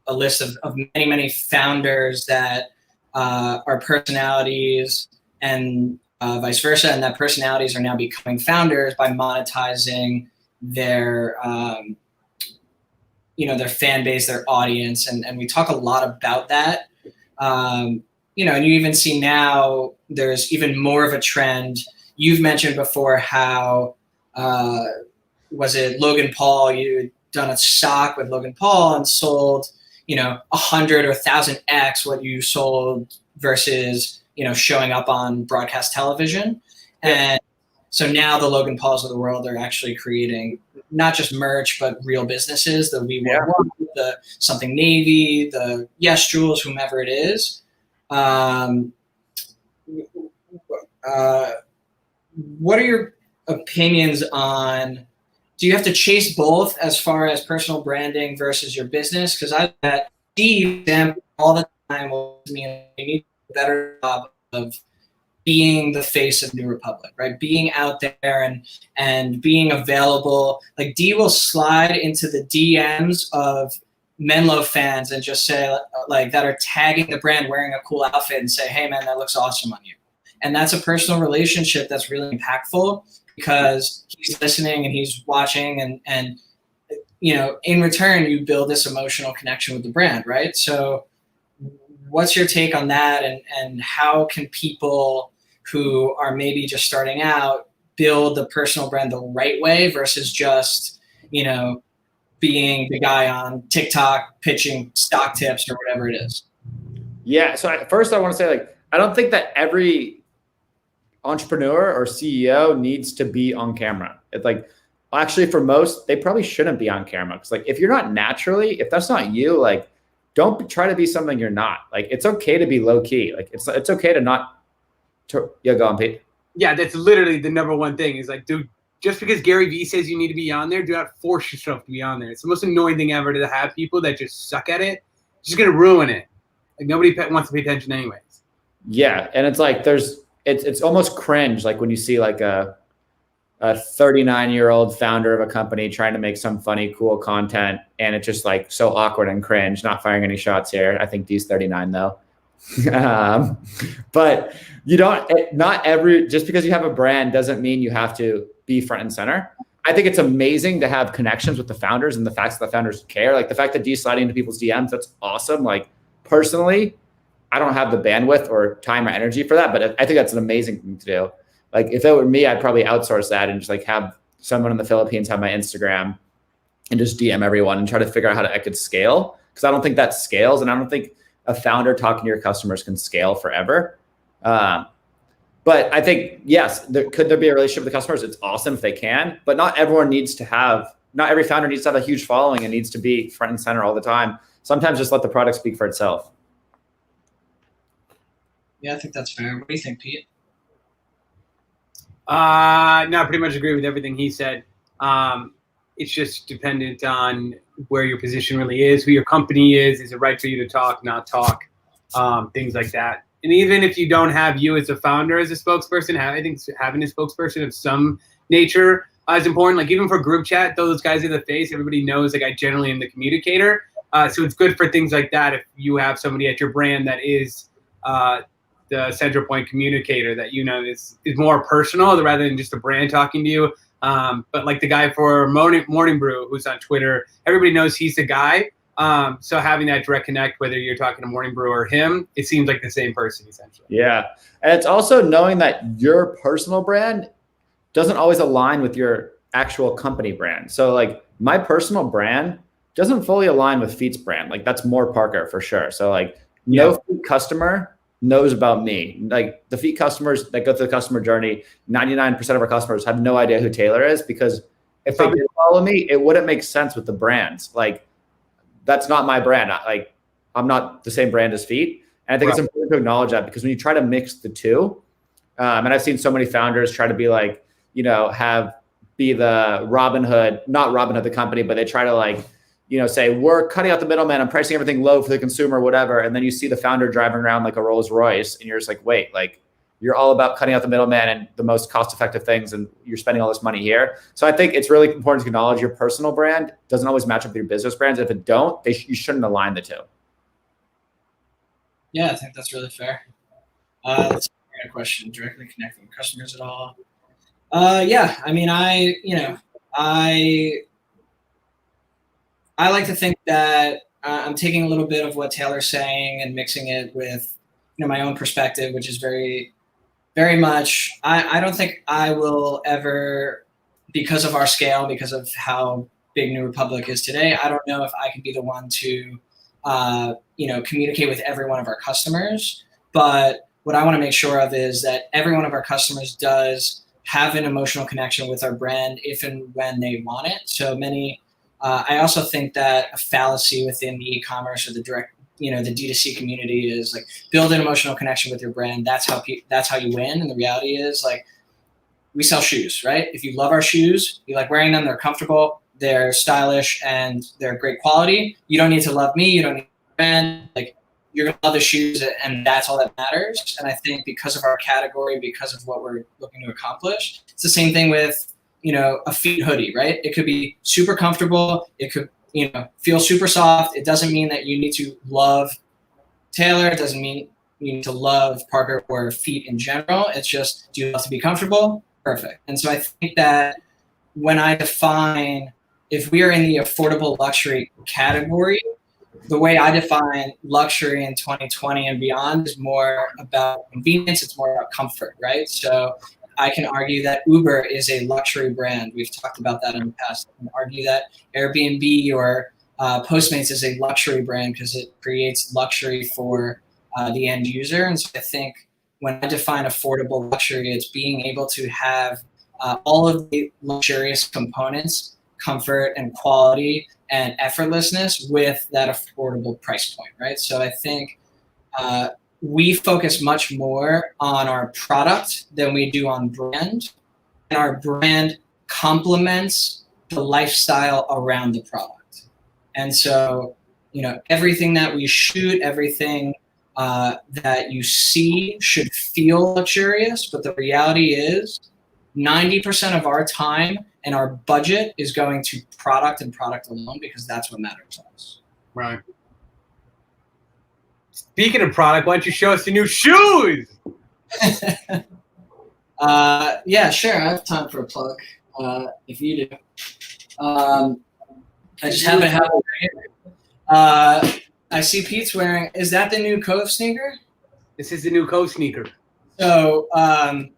a list of many, many founders that are personalities, and vice versa, and that personalities are now becoming founders by monetizing their their fan base, their audience, and we talk a lot about that. And you even see now there's even more of a trend. You've mentioned before how, was it Logan Paul? You had done a stock with Logan Paul and sold, 100 or 1,000x what you sold versus, showing up on broadcast television. And so now the Logan Pauls of the world are actually creating not just merch, but real businesses, the We Will One, the Something Navy, the Yes Jules, whomever it is. What are your opinions on, do you have to chase both as far as personal branding versus your business? Because I bet Steve all the time, you need a better job of being the face of New Republic, right? Being out there and being available. Like D will slide into the DMs of Menlo fans and just say like that are tagging the brand wearing a cool outfit and say, hey man, that looks awesome on you. And that's a personal relationship that's really impactful because he's listening and he's watching and you know, in return, you build this emotional connection with the brand, right? So what's your take on that? And how can people who are maybe just starting out build the personal brand the right way versus just, you know, being the guy on TikTok pitching stock tips or whatever it is? Yeah. So first I want to say, like, I don't think that every entrepreneur or CEO needs to be on camera. It's like, actually for most, they probably shouldn't be on camera. Cause like, if you're not naturally, if that's not you, like, don't try to be something you're not. Like, it's okay to be low key. Like it's okay to not, yeah, go on, Pete. Yeah. That's literally the number one thing is like, dude, just because Gary Vee says you need to be on there, do not force yourself to be on there. It's the most annoying thing ever to have people that just suck at it. It's just going to ruin it. Like nobody wants to pay attention anyways. Yeah. And it's like, it's almost cringe. Like when you see like a 39-year-old founder of a company trying to make some funny, cool content. And it's just like so awkward and cringe, not firing any shots here. I think D's 39 though. But you don't, just because you have a brand doesn't mean you have to be front and center. I think it's amazing to have connections with the founders and the fact that the founders care. Like the fact that D's sliding into people's DMs, that's awesome. Like personally, I don't have the bandwidth or time or energy for that, but I think that's an amazing thing to do. Like if it were me, I'd probably outsource that and just like have someone in the Philippines have my Instagram and just DM everyone and try to figure out how I could scale. Cause I don't think that scales. And I don't think a founder talking to your customers can scale forever. But I think, yes, could there be a relationship with the customers? It's awesome if they can, but not every founder needs to have a huge following and needs to be front and center all the time. Sometimes just let the product speak for itself. Yeah, I think that's fair. What do you think, Pete? No, pretty much agree with everything he said. It's just dependent on where your position really is, who your company is. Is it right for you to talk, not talk, things like that. And even if you don't have you as a founder as a spokesperson, I think having a spokesperson of some nature is important. Like even for group chat, those guys are the face. Everybody knows like I generally am the communicator. So it's good for things like that if you have somebody at your brand that is the central point communicator that you know is more personal rather than just a brand talking to you. But like the guy for Morning Brew who's on Twitter, everybody knows he's the guy. So having that direct connect, whether you're talking to Morning Brew or him, it seems like the same person essentially. Yeah. And it's also knowing that your personal brand doesn't always align with your actual company brand. So like my personal brand doesn't fully align with Feet's brand. Like that's more Parker for sure. So like no Feet customer knows about me. Like the Feet customers that go through the customer journey, 99% of our customers have no idea who Taylor is because if they did follow me, it wouldn't make sense with the brands. Like that's not my brand. I'm not the same brand as Feet. And I think it's important to acknowledge that because when you try to mix the two, and I've seen so many founders try to be like, you know, be the Robinhood, not Robinhood the company, but they try to like, you know, say we're cutting out the middleman, I'm pricing everything low for the consumer, whatever. And then you see the founder driving around like a Rolls Royce and you're just like, wait, like you're all about cutting out the middleman and the most cost-effective things. And you're spending all this money here. So I think it's really important to acknowledge your personal brand doesn't always match up with your business brands. If it don't, you shouldn't align the two. Yeah, I think that's really fair. Let's a question directly connecting with customers at all. Yeah, I mean, I like to think that I'm taking a little bit of what Taylor's saying and mixing it with, you know, my own perspective, which is very, very much, I don't think I will ever, because of our scale, because of how big New Republic is today, I don't know if I can be the one to, you know, communicate with every one of our customers. But what I want to make sure of is that every one of our customers does have an emotional connection with our brand if and when they want it. So many, I also think that a fallacy within the e-commerce or the direct, you know, the D2C community is like build an emotional connection with your brand. That's how you win. And the reality is like we sell shoes, right? If you love our shoes, you like wearing them, they're comfortable, they're stylish, and they're great quality. You don't need to love me. You don't need a brand. Like you're going to love the shoes, and that's all that matters. And I think because of our category, because of what we're looking to accomplish, it's the same thing with, a feet hoodie, right? It could be super comfortable. It could, feel super soft. It doesn't mean that you need to love Taylor. It doesn't mean you need to love Parker or feet in general. It's just, do you love to be comfortable? Perfect. And so I think that when I define, if we are in the affordable luxury category, the way I define luxury in 2020 and beyond is more about convenience. It's more about comfort, right? So I can argue that Uber is a luxury brand. We've talked about that in the past. I can argue that Airbnb or Postmates is a luxury brand because it creates luxury for the end user. And so I think when I define affordable luxury, it's being able to have all of the luxurious components, comfort and quality and effortlessness with that affordable price point, right? So I think we focus much more on our product than we do on brand. And our brand complements the lifestyle around the product. And so, everything that we shoot, everything that you see should feel luxurious. But the reality is 90% of our time and our budget is going to product and product alone because that's what matters to us. Right. Speaking of product, why don't you show us the new shoes? Yeah, sure. I have time for a plug. If you do. I just happen to have it right here. I see Pete's wearing, is that the new Cove sneaker? This is the new Cove sneaker. So,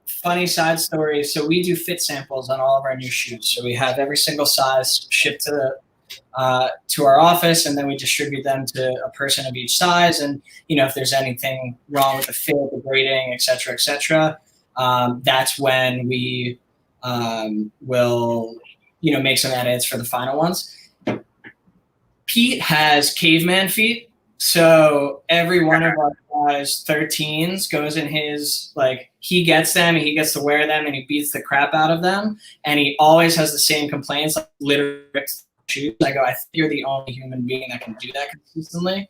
funny side story. So we do fit samples on all of our new shoes. So we have every single size shipped to our office, and then we distribute them to a person of each size. And, if there's anything wrong with the fit, the grading, et cetera, that's when we will, make some edits for the final ones. Pete has caveman feet. So every one of our size 13s goes in his, he gets them and he gets to wear them and he beats the crap out of them. And he always has the same complaints, literally shoes. I go, I think you're the only human being that can do that consistently.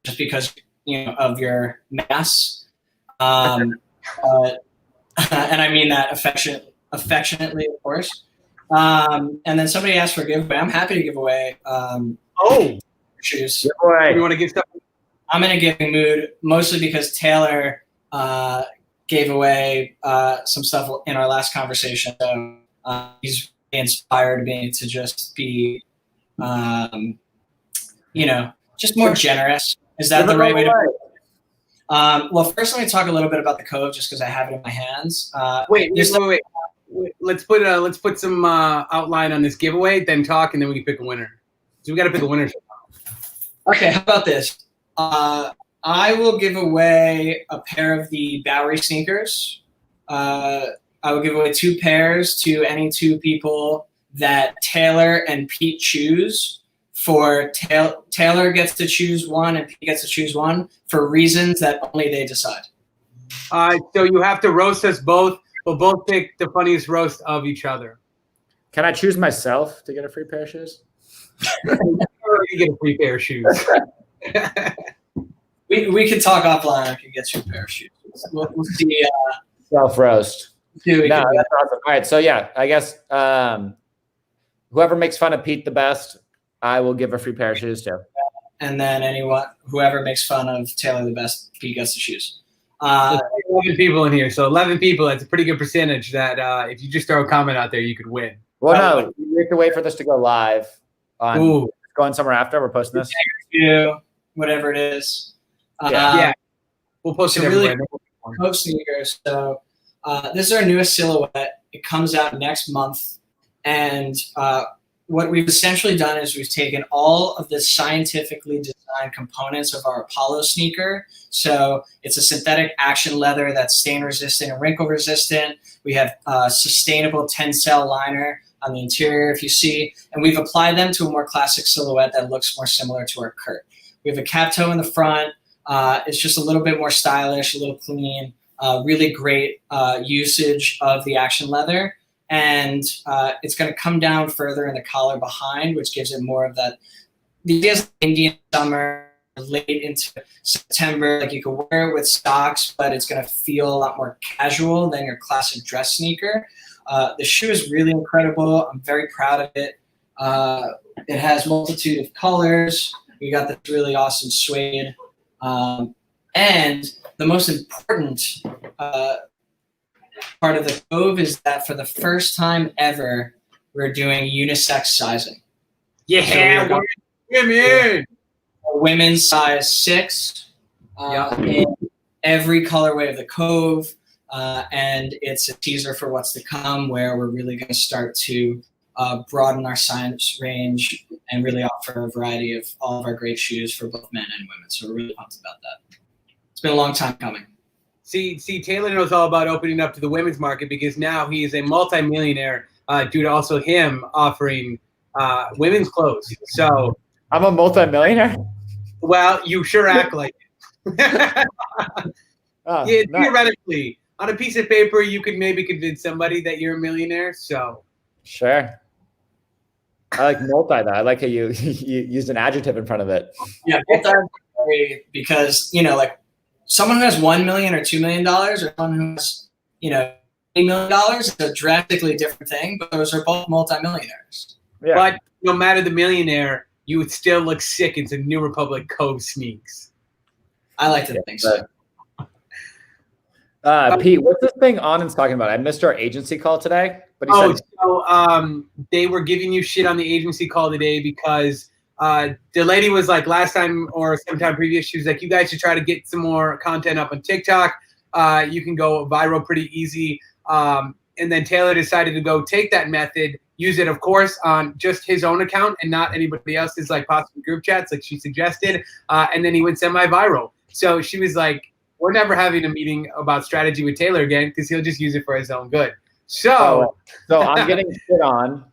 Just because, of your mass. And I mean that affectionately, of course. And then somebody asked for a giveaway. I'm happy to give away shoes. You want to give stuff? I'm in a giving mood, mostly because Taylor gave away some stuff in our last conversation. So he's inspired me to just be, just more generous. Is that the right way to put it? Well, first let me talk a little bit about the Cove, just because I have it in my hands. Wait. Let's put some outline on this giveaway, then talk, and then we can pick a winner. So we got to pick a winner. Okay, how about this? I will give away a pair of the Bowery sneakers. I will give away 2 pairs to any 2 people that Taylor and Pete choose. For Taylor gets to choose one and Pete gets to choose one for reasons that only they decide. So you have to roast us both. We'll both pick the funniest roast of each other. Can I choose myself to get a free pair of shoes? You get a free pair of shoes. We can talk offline. I can get you a pair of shoes. We'll see. Self-roast. No, that's awesome. All right, so yeah, I guess whoever makes fun of Pete the best, I will give a free pair of shoes to. And then whoever makes fun of Taylor the best, Pete gets to choose. 11 people in here, so 11 people. That's a pretty good percentage. That if you just throw a comment out there, you could win. Well, no, we have to wait for this to go live. Going somewhere after we're posting this. Whatever it is. Yeah, we'll post it everywhere. Cove sneakers. So this is our newest silhouette. It comes out next month, and what we've essentially done is we've taken all of the scientifically designed components of our Apollo sneaker. So it's a synthetic action leather that's stain resistant and wrinkle resistant. We have a sustainable Tencel liner on the interior, if you see, and we've applied them to a more classic silhouette that looks more similar to our Kurt. We have a cap toe in the front. It's just a little bit more stylish, a little clean, really great usage of the action leather. And it's going to come down further in the collar behind, which gives it more of that. The idea is Indian summer, late into September. Like you can wear it with socks, but it's going to feel a lot more casual than your classic dress sneaker. The shoe is really incredible. I'm very proud of it. It has multitude of colors. We got this really awesome suede. And the most important part of the Cove is that for the first time ever, we're doing unisex sizing. Yeah, So women. Women's size 6 in every colorway of the Cove. And it's a teaser for what's to come, where we're really going to start to broaden our size range and really offer a variety of all of our great shoes for both men and women. So we're really pumped about that. It's been a long time coming. See, Taylor knows all about opening up to the women's market because now he is a multimillionaire due to also him offering women's clothes. So I'm a multimillionaire. well, you sure act like it. Oh, Yeah, nice. theoretically, on a piece of paper, you could maybe convince somebody that you're a millionaire. So Sure. I like multi though. I like how you used an adjective in front of it. Yeah, because like someone who has $1 million or $2 million, or someone who has $8 million, is a drastically different thing. But those are both multimillionaires. Yeah. but no matter the millionaire, you would still look sick in some New Republic Cove sneaks. I like to think so. Pete, what's this thing Anand's talking about? I missed our agency call today, but he said So they were giving you shit on the agency call today because the lady was like last time or sometime previous, she was like, you guys should try to get some more content up on TikTok. You can go viral pretty easy. And then Taylor decided to go take that method, use it, of course, on just his own account and not anybody else's, like possible group chats, like she suggested. And then he went semi-viral. So she was like, we're never having a meeting about strategy with Taylor again because he'll just use it for his own good. So I'm getting shit on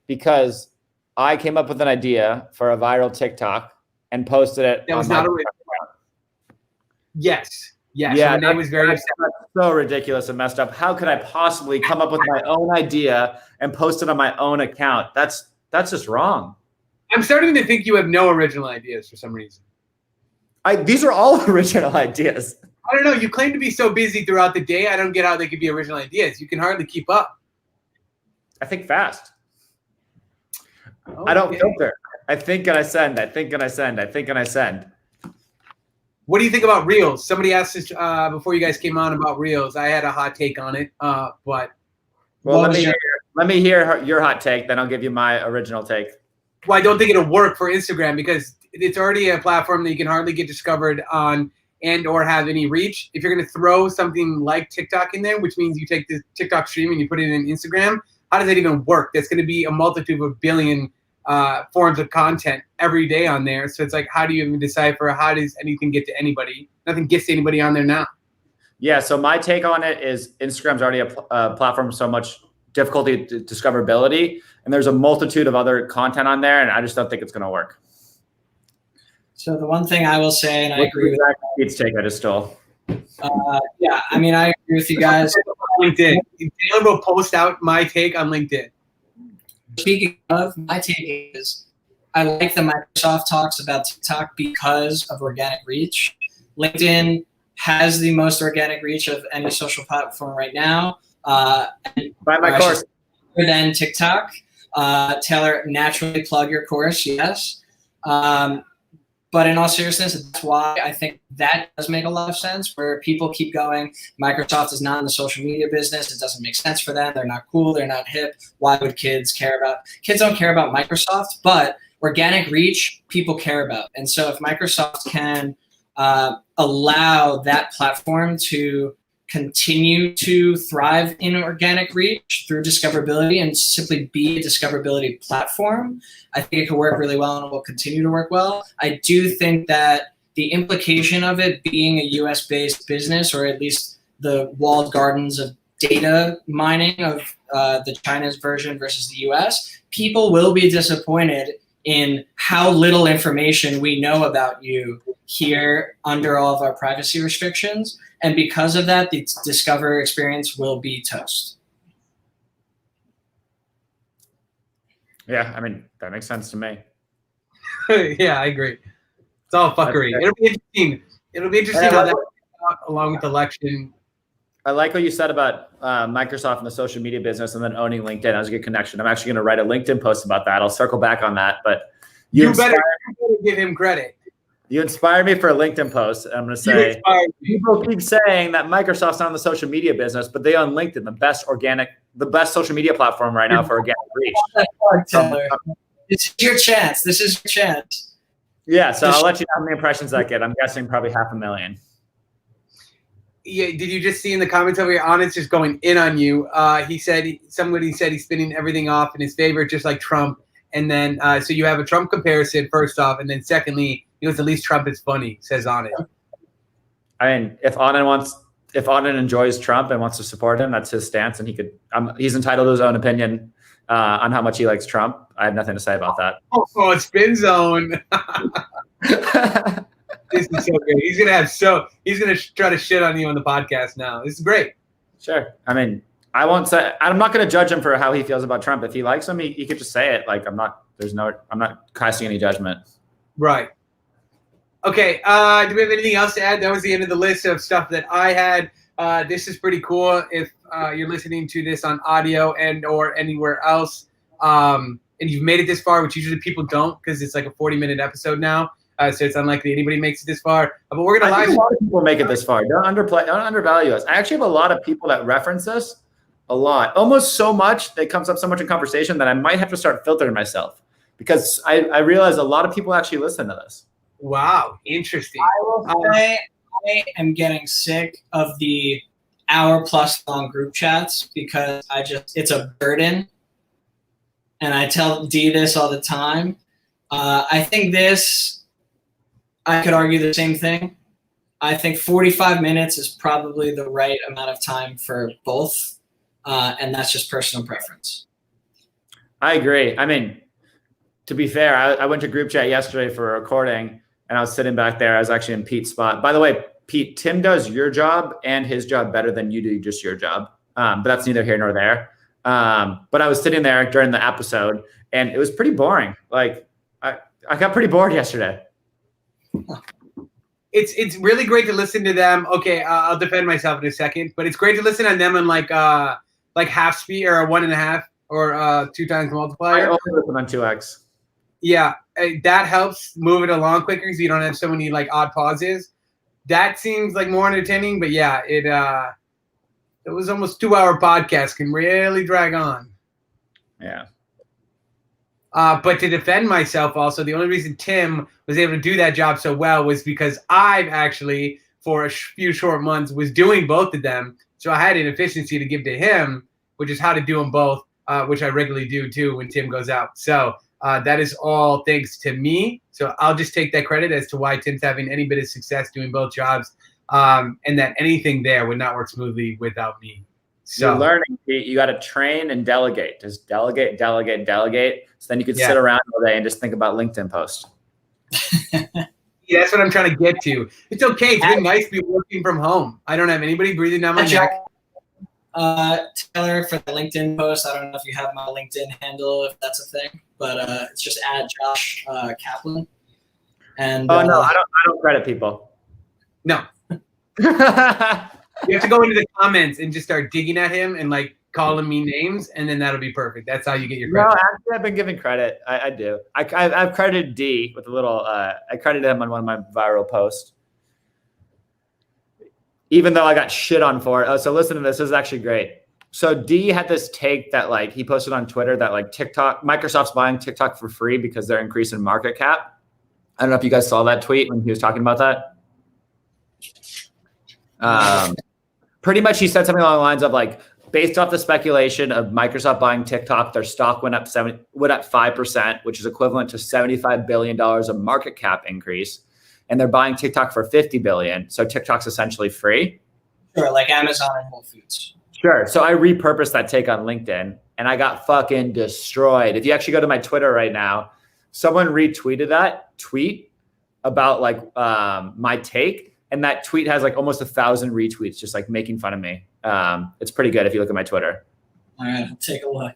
because I came up with an idea for a viral TikTok and posted it. that was on my not a yes. Yeah, Renee was very upset. That's so ridiculous and messed up. How could I possibly come up with my own idea and post it on my own account? That's just wrong. I'm starting to think you have no original ideas for some reason. These are all original ideas. I don't know. You claim to be so busy throughout the day. I don't get how they could be original ideas. You can hardly keep up. I think fast. Okay. I don't filter. I think and I send. I think and I send. I think and I send. What do you think about Reels? Somebody asked us before you guys came on about Reels. I had a hot take on it, but well, let me hear your hot take. Then I'll give you my original take. well, I don't think it'll work for Instagram because it's already a platform that you can hardly get discovered on and or have any reach. If you're going to throw something like TikTok in there, which means you take the TikTok stream and you put it in Instagram, how does that even work? That's going to be a multitude of billion forms of content every day on there. So it's like, how do you even decipher? How does anything get to anybody? Nothing gets to anybody on there now. Yeah. So my take on it is Instagram's already a platform with so much difficulty to discoverability, and there's a multitude of other content on there, and I just don't think it's going to work. So the one thing I will say, and I agree with Pete's take I just stole. yeah, I mean, I agree with you guys. LinkedIn. Taylor will post out my take on LinkedIn. Speaking of, my take is I like that Microsoft talks about TikTok because of organic reach. LinkedIn has the most organic reach of any social platform right now. Buy my course. Than TikTok. Taylor, naturally plug your course, yes. But in all seriousness, that's why I think that does make a lot of sense, where people keep going, Microsoft is not in the social media business. It doesn't make sense for them. They're not cool. They're not hip. Why would kids care about? Kids don't care about Microsoft, but organic reach, people care about. And so if Microsoft can allow that platform to continue to thrive in organic reach through discoverability and simply be a discoverability platform, I think it could work really well and it will continue to work well. I do think that the implication of it being a US-based business, or at least the walled gardens of data mining of the China's version versus the US, people will be disappointed in how little information we know about you here under all of our privacy restrictions. And because of that, the Discover experience will be toast. Yeah, I mean, that makes sense to me. Yeah, I agree. It's all fuckery. It'll be interesting. It'll be interesting how that plays out along with the election. I like what you said about Microsoft and the social media business and then owning LinkedIn. That was a good connection. I'm actually going to write a LinkedIn post about that. I'll circle back on that. But you better give him credit. You inspired me for a LinkedIn post. I'm going to say people keep saying that Microsoft's not in the social media business, but they own LinkedIn, the best social media platform right now for organic reach. This is your chance. This is your chance. Yeah, so I'll let you know how many impressions I get. I'm guessing probably 500,000. Yeah, did you just see in the comments over here, Honest just going in on you? Somebody said he's spinning everything off in his favor, just like Trump. And then, so you have a Trump comparison first off, and then secondly, he goes, at least Trump is funny, says Anand. I mean, if Anand enjoys Trump and wants to support him, that's his stance, and he's entitled to his own opinion on how much he likes Trump. I have nothing to say about that. Oh, spin zone. This is so great. He's gonna try to shit on you on the podcast now. This is great. Sure. I mean, I'm not going to judge him for how he feels about Trump. If he likes him, he could just say it. Like, I'm not casting any judgment. Right. Okay. Do we have anything else to add? That was the end of the list of stuff that I had. This is pretty cool. If you're listening to this on audio and or anywhere else, and you've made it this far, which usually people don't because it's like a 40-minute episode now. So it's unlikely anybody makes it this far. But we're going to live. A lot of people make it this far. Don't undervalue us. I actually have a lot of people that reference us a lot, almost so much that comes up so much in conversation that I might have to start filtering myself because I realize a lot of people actually listen to this. Wow, interesting. I will say I am getting sick of the hour-plus long group chats because it's a burden. And I tell D this all the time. I think I could argue the same thing. I think 45 minutes is probably the right amount of time for both. And that's just personal preference. I agree. I mean, to be fair, I went to group chat yesterday for a recording and I was sitting back there. I was actually in Pete's spot. By the way, Pete, Tim does your job and his job better than you do just your job. But that's neither here nor there. But I was sitting there during the episode and it was pretty boring. Like I got pretty bored yesterday. It's really great to listen to them. Okay, I'll defend myself in a second, but it's great to listen on them in like half speed or 1.5 or 2 times multiplier. I only listen on 2x. Yeah, that helps move it along quicker because you don't have so many like odd pauses. That seems like more entertaining, but yeah, it was almost 2-hour podcast can really drag on. Yeah. But to defend myself also, the only reason Tim was able to do that job so well was because I've actually, for a few short months, was doing both of them. So I had an efficiency to give to him, which is how to do them both, which I regularly do too when Tim goes out. So that is all thanks to me. So I'll just take that credit as to why Tim's having any bit of success doing both jobs, and that anything there would not work smoothly without me. So you're learning. You got to train and delegate. Just delegate. So then you can sit around all day and just think about LinkedIn posts. Yeah, that's what I'm trying to get to. It's okay. It's been nice to be working from home. I don't have anybody breathing down my neck. Taylor, for the LinkedIn post, I don't know if you have my LinkedIn handle, if that's a thing, but it's just @Josh Kaplan. And no, I don't credit people. No. You have to go into the comments and just start digging at him and like calling me names, and then that'll be perfect. That's how you get your credit. No, actually, I've been giving credit. I do. I've credited D with a little. I credited him on one of my viral posts, even though I got shit on for it. Oh, so listen to this. This is actually great. So D had this take that like he posted on Twitter that like Microsoft's buying TikTok for free because they're increasing market cap. I don't know if you guys saw that tweet when he was talking about that. Pretty much he said something along the lines of like, based off the speculation of Microsoft buying TikTok, their stock went up 5%, which is equivalent to $75 billion of market cap increase. And they're buying TikTok for $50 billion. So TikTok's essentially free. Sure, like Amazon and Whole Foods. Sure. So I repurposed that take on LinkedIn and I got fucking destroyed. If you actually go to my Twitter right now, someone retweeted that tweet about like my take. And that tweet has like almost 1,000 retweets, just like making fun of me. It's pretty good if you look at my Twitter. All right, I'll take a look.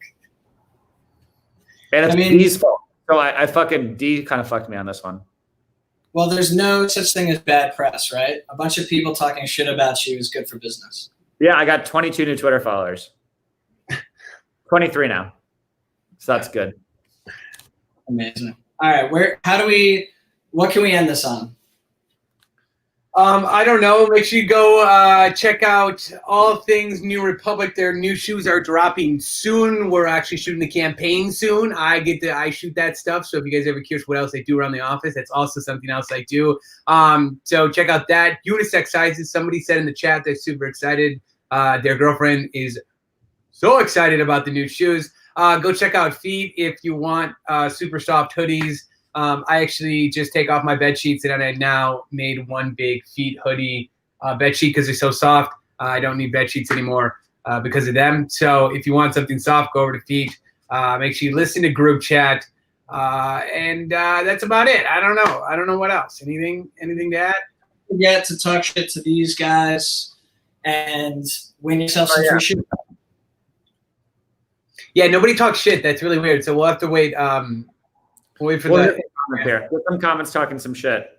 And it's D's fault. So I fucking D kind of fucked me on this one. Well, there's no such thing as bad press, right? A bunch of people talking shit about you is good for business. Yeah, I got 22 new Twitter followers. 23 now. So that's good. Amazing. All right, what can we end this on? I don't know. Make sure you go check out All Things New Republic. Their new shoes are dropping soon. We're actually shooting the campaign soon. I shoot that stuff. So if you guys ever curious what else I do around the office, that's also something else I do. So check out that. Unisex sizes. Somebody said in the chat they're super excited. Their girlfriend is so excited about the new shoes. Go check out Feet if you want super soft hoodies. I actually just take off my bed sheets, and I now made one big Feet hoodie bed sheet because they're so soft. I don't need bed sheets anymore because of them. So if you want something soft, go over to Feet. Make sure you listen to group chat, and that's about it. I don't know what else. Anything to add? Forget to talk shit to these guys and win yourself some free shit. Yeah, nobody talks shit. That's really weird. So we'll have to wait. We'll wait for that. Here. Get some comments talking some shit.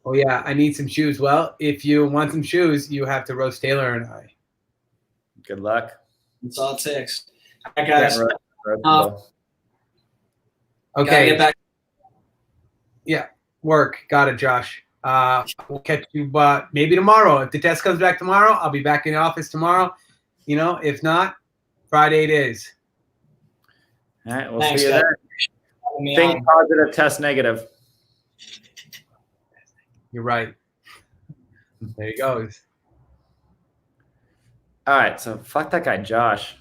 Oh yeah, I need some shoes. Well, if you want some shoes, you have to roast Taylor and I. Good luck. That's all it takes. All right, guys. Okay. Get back. Yeah, work. Got it, Josh. We'll catch you maybe tomorrow. If the test comes back tomorrow, I'll be back in the office tomorrow. If not, Friday it is. All right, we'll Thanks, see you guys. there. Think positive, test negative. You're right. There he goes. All right, so fuck that guy, Josh.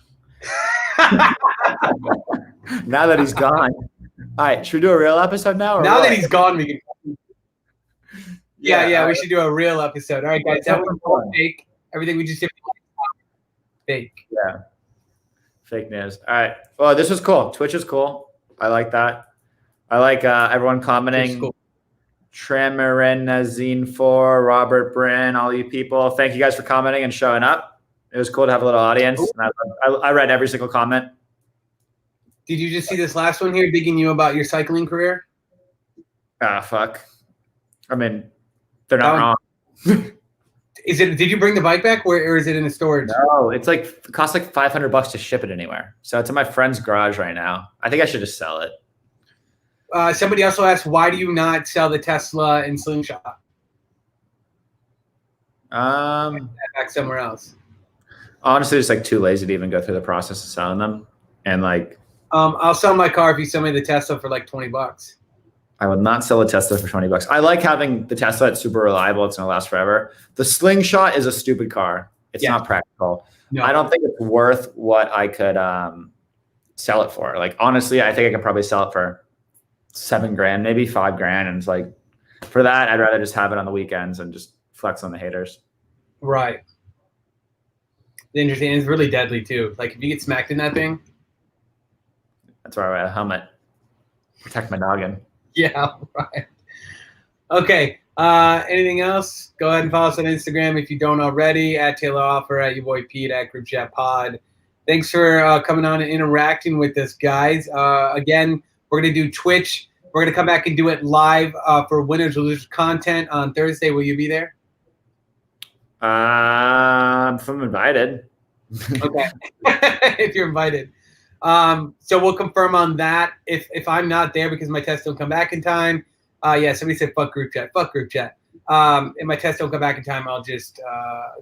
Now that he's gone. All right, should we do a real episode now? Now that he's gone, we can. Yeah, we should do a real episode. All right, guys, that was all fake. Everything we just did was fake. Yeah. Fake news. All right. Well, this was cool. Twitch is cool. I like that. I like everyone commenting. Cool. Tremarenazine4, Robert Bryn, all you people. Thank you guys for commenting and showing up. It was cool to have a little audience. And I read every single comment. Did you just see this last one here digging you about your cycling career? Ah, fuck. I mean, they're not wrong. Did you bring the bike back or is it in the storage? No, it costs like $500 to ship it anywhere. So it's in my friend's garage right now. I think I should just sell it. Somebody also asked, why do you not sell the Tesla and Slingshot? Back somewhere else. Honestly, just too lazy to even go through the process of selling them. And I'll sell my car if you sell me the Tesla for $20. I would not sell a Tesla for $20. I like having the Tesla. It's super reliable. It's going to last forever. The Slingshot is a stupid car. It's not practical. No. I don't think it's worth what I could sell it for. Honestly, I think I could probably sell it for $7,000, maybe $5,000. And it's for that, I'd rather just have it on the weekends and just flex on the haters. Right. Interesting. It's really deadly too. If you get smacked in that thing. That's why I wear a helmet. Protect my noggin. Yeah, right. Okay. Anything else? Go ahead and follow us on Instagram if you don't already. At Taylor Offer, at your boy Pete, at Group Chat Pod. Thanks for coming on and interacting with us, guys. Again, we're going to do Twitch. We're going to come back and do it live for Winners Losers content on Thursday. Will you be there? If I'm invited. Okay. If you're invited. So we'll confirm on that. If I'm not there because my tests don't come back in time, somebody said fuck group chat. If my tests don't come back in time, I'll just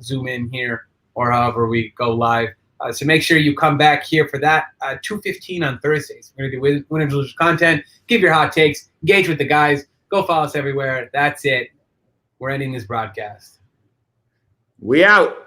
zoom in here or however we go live. So make sure you come back here for that 2:15 on Thursdays. We're gonna do Winners Losers content. Give your hot takes. Engage with the guys. Go follow us everywhere. That's it. We're ending this broadcast. We out.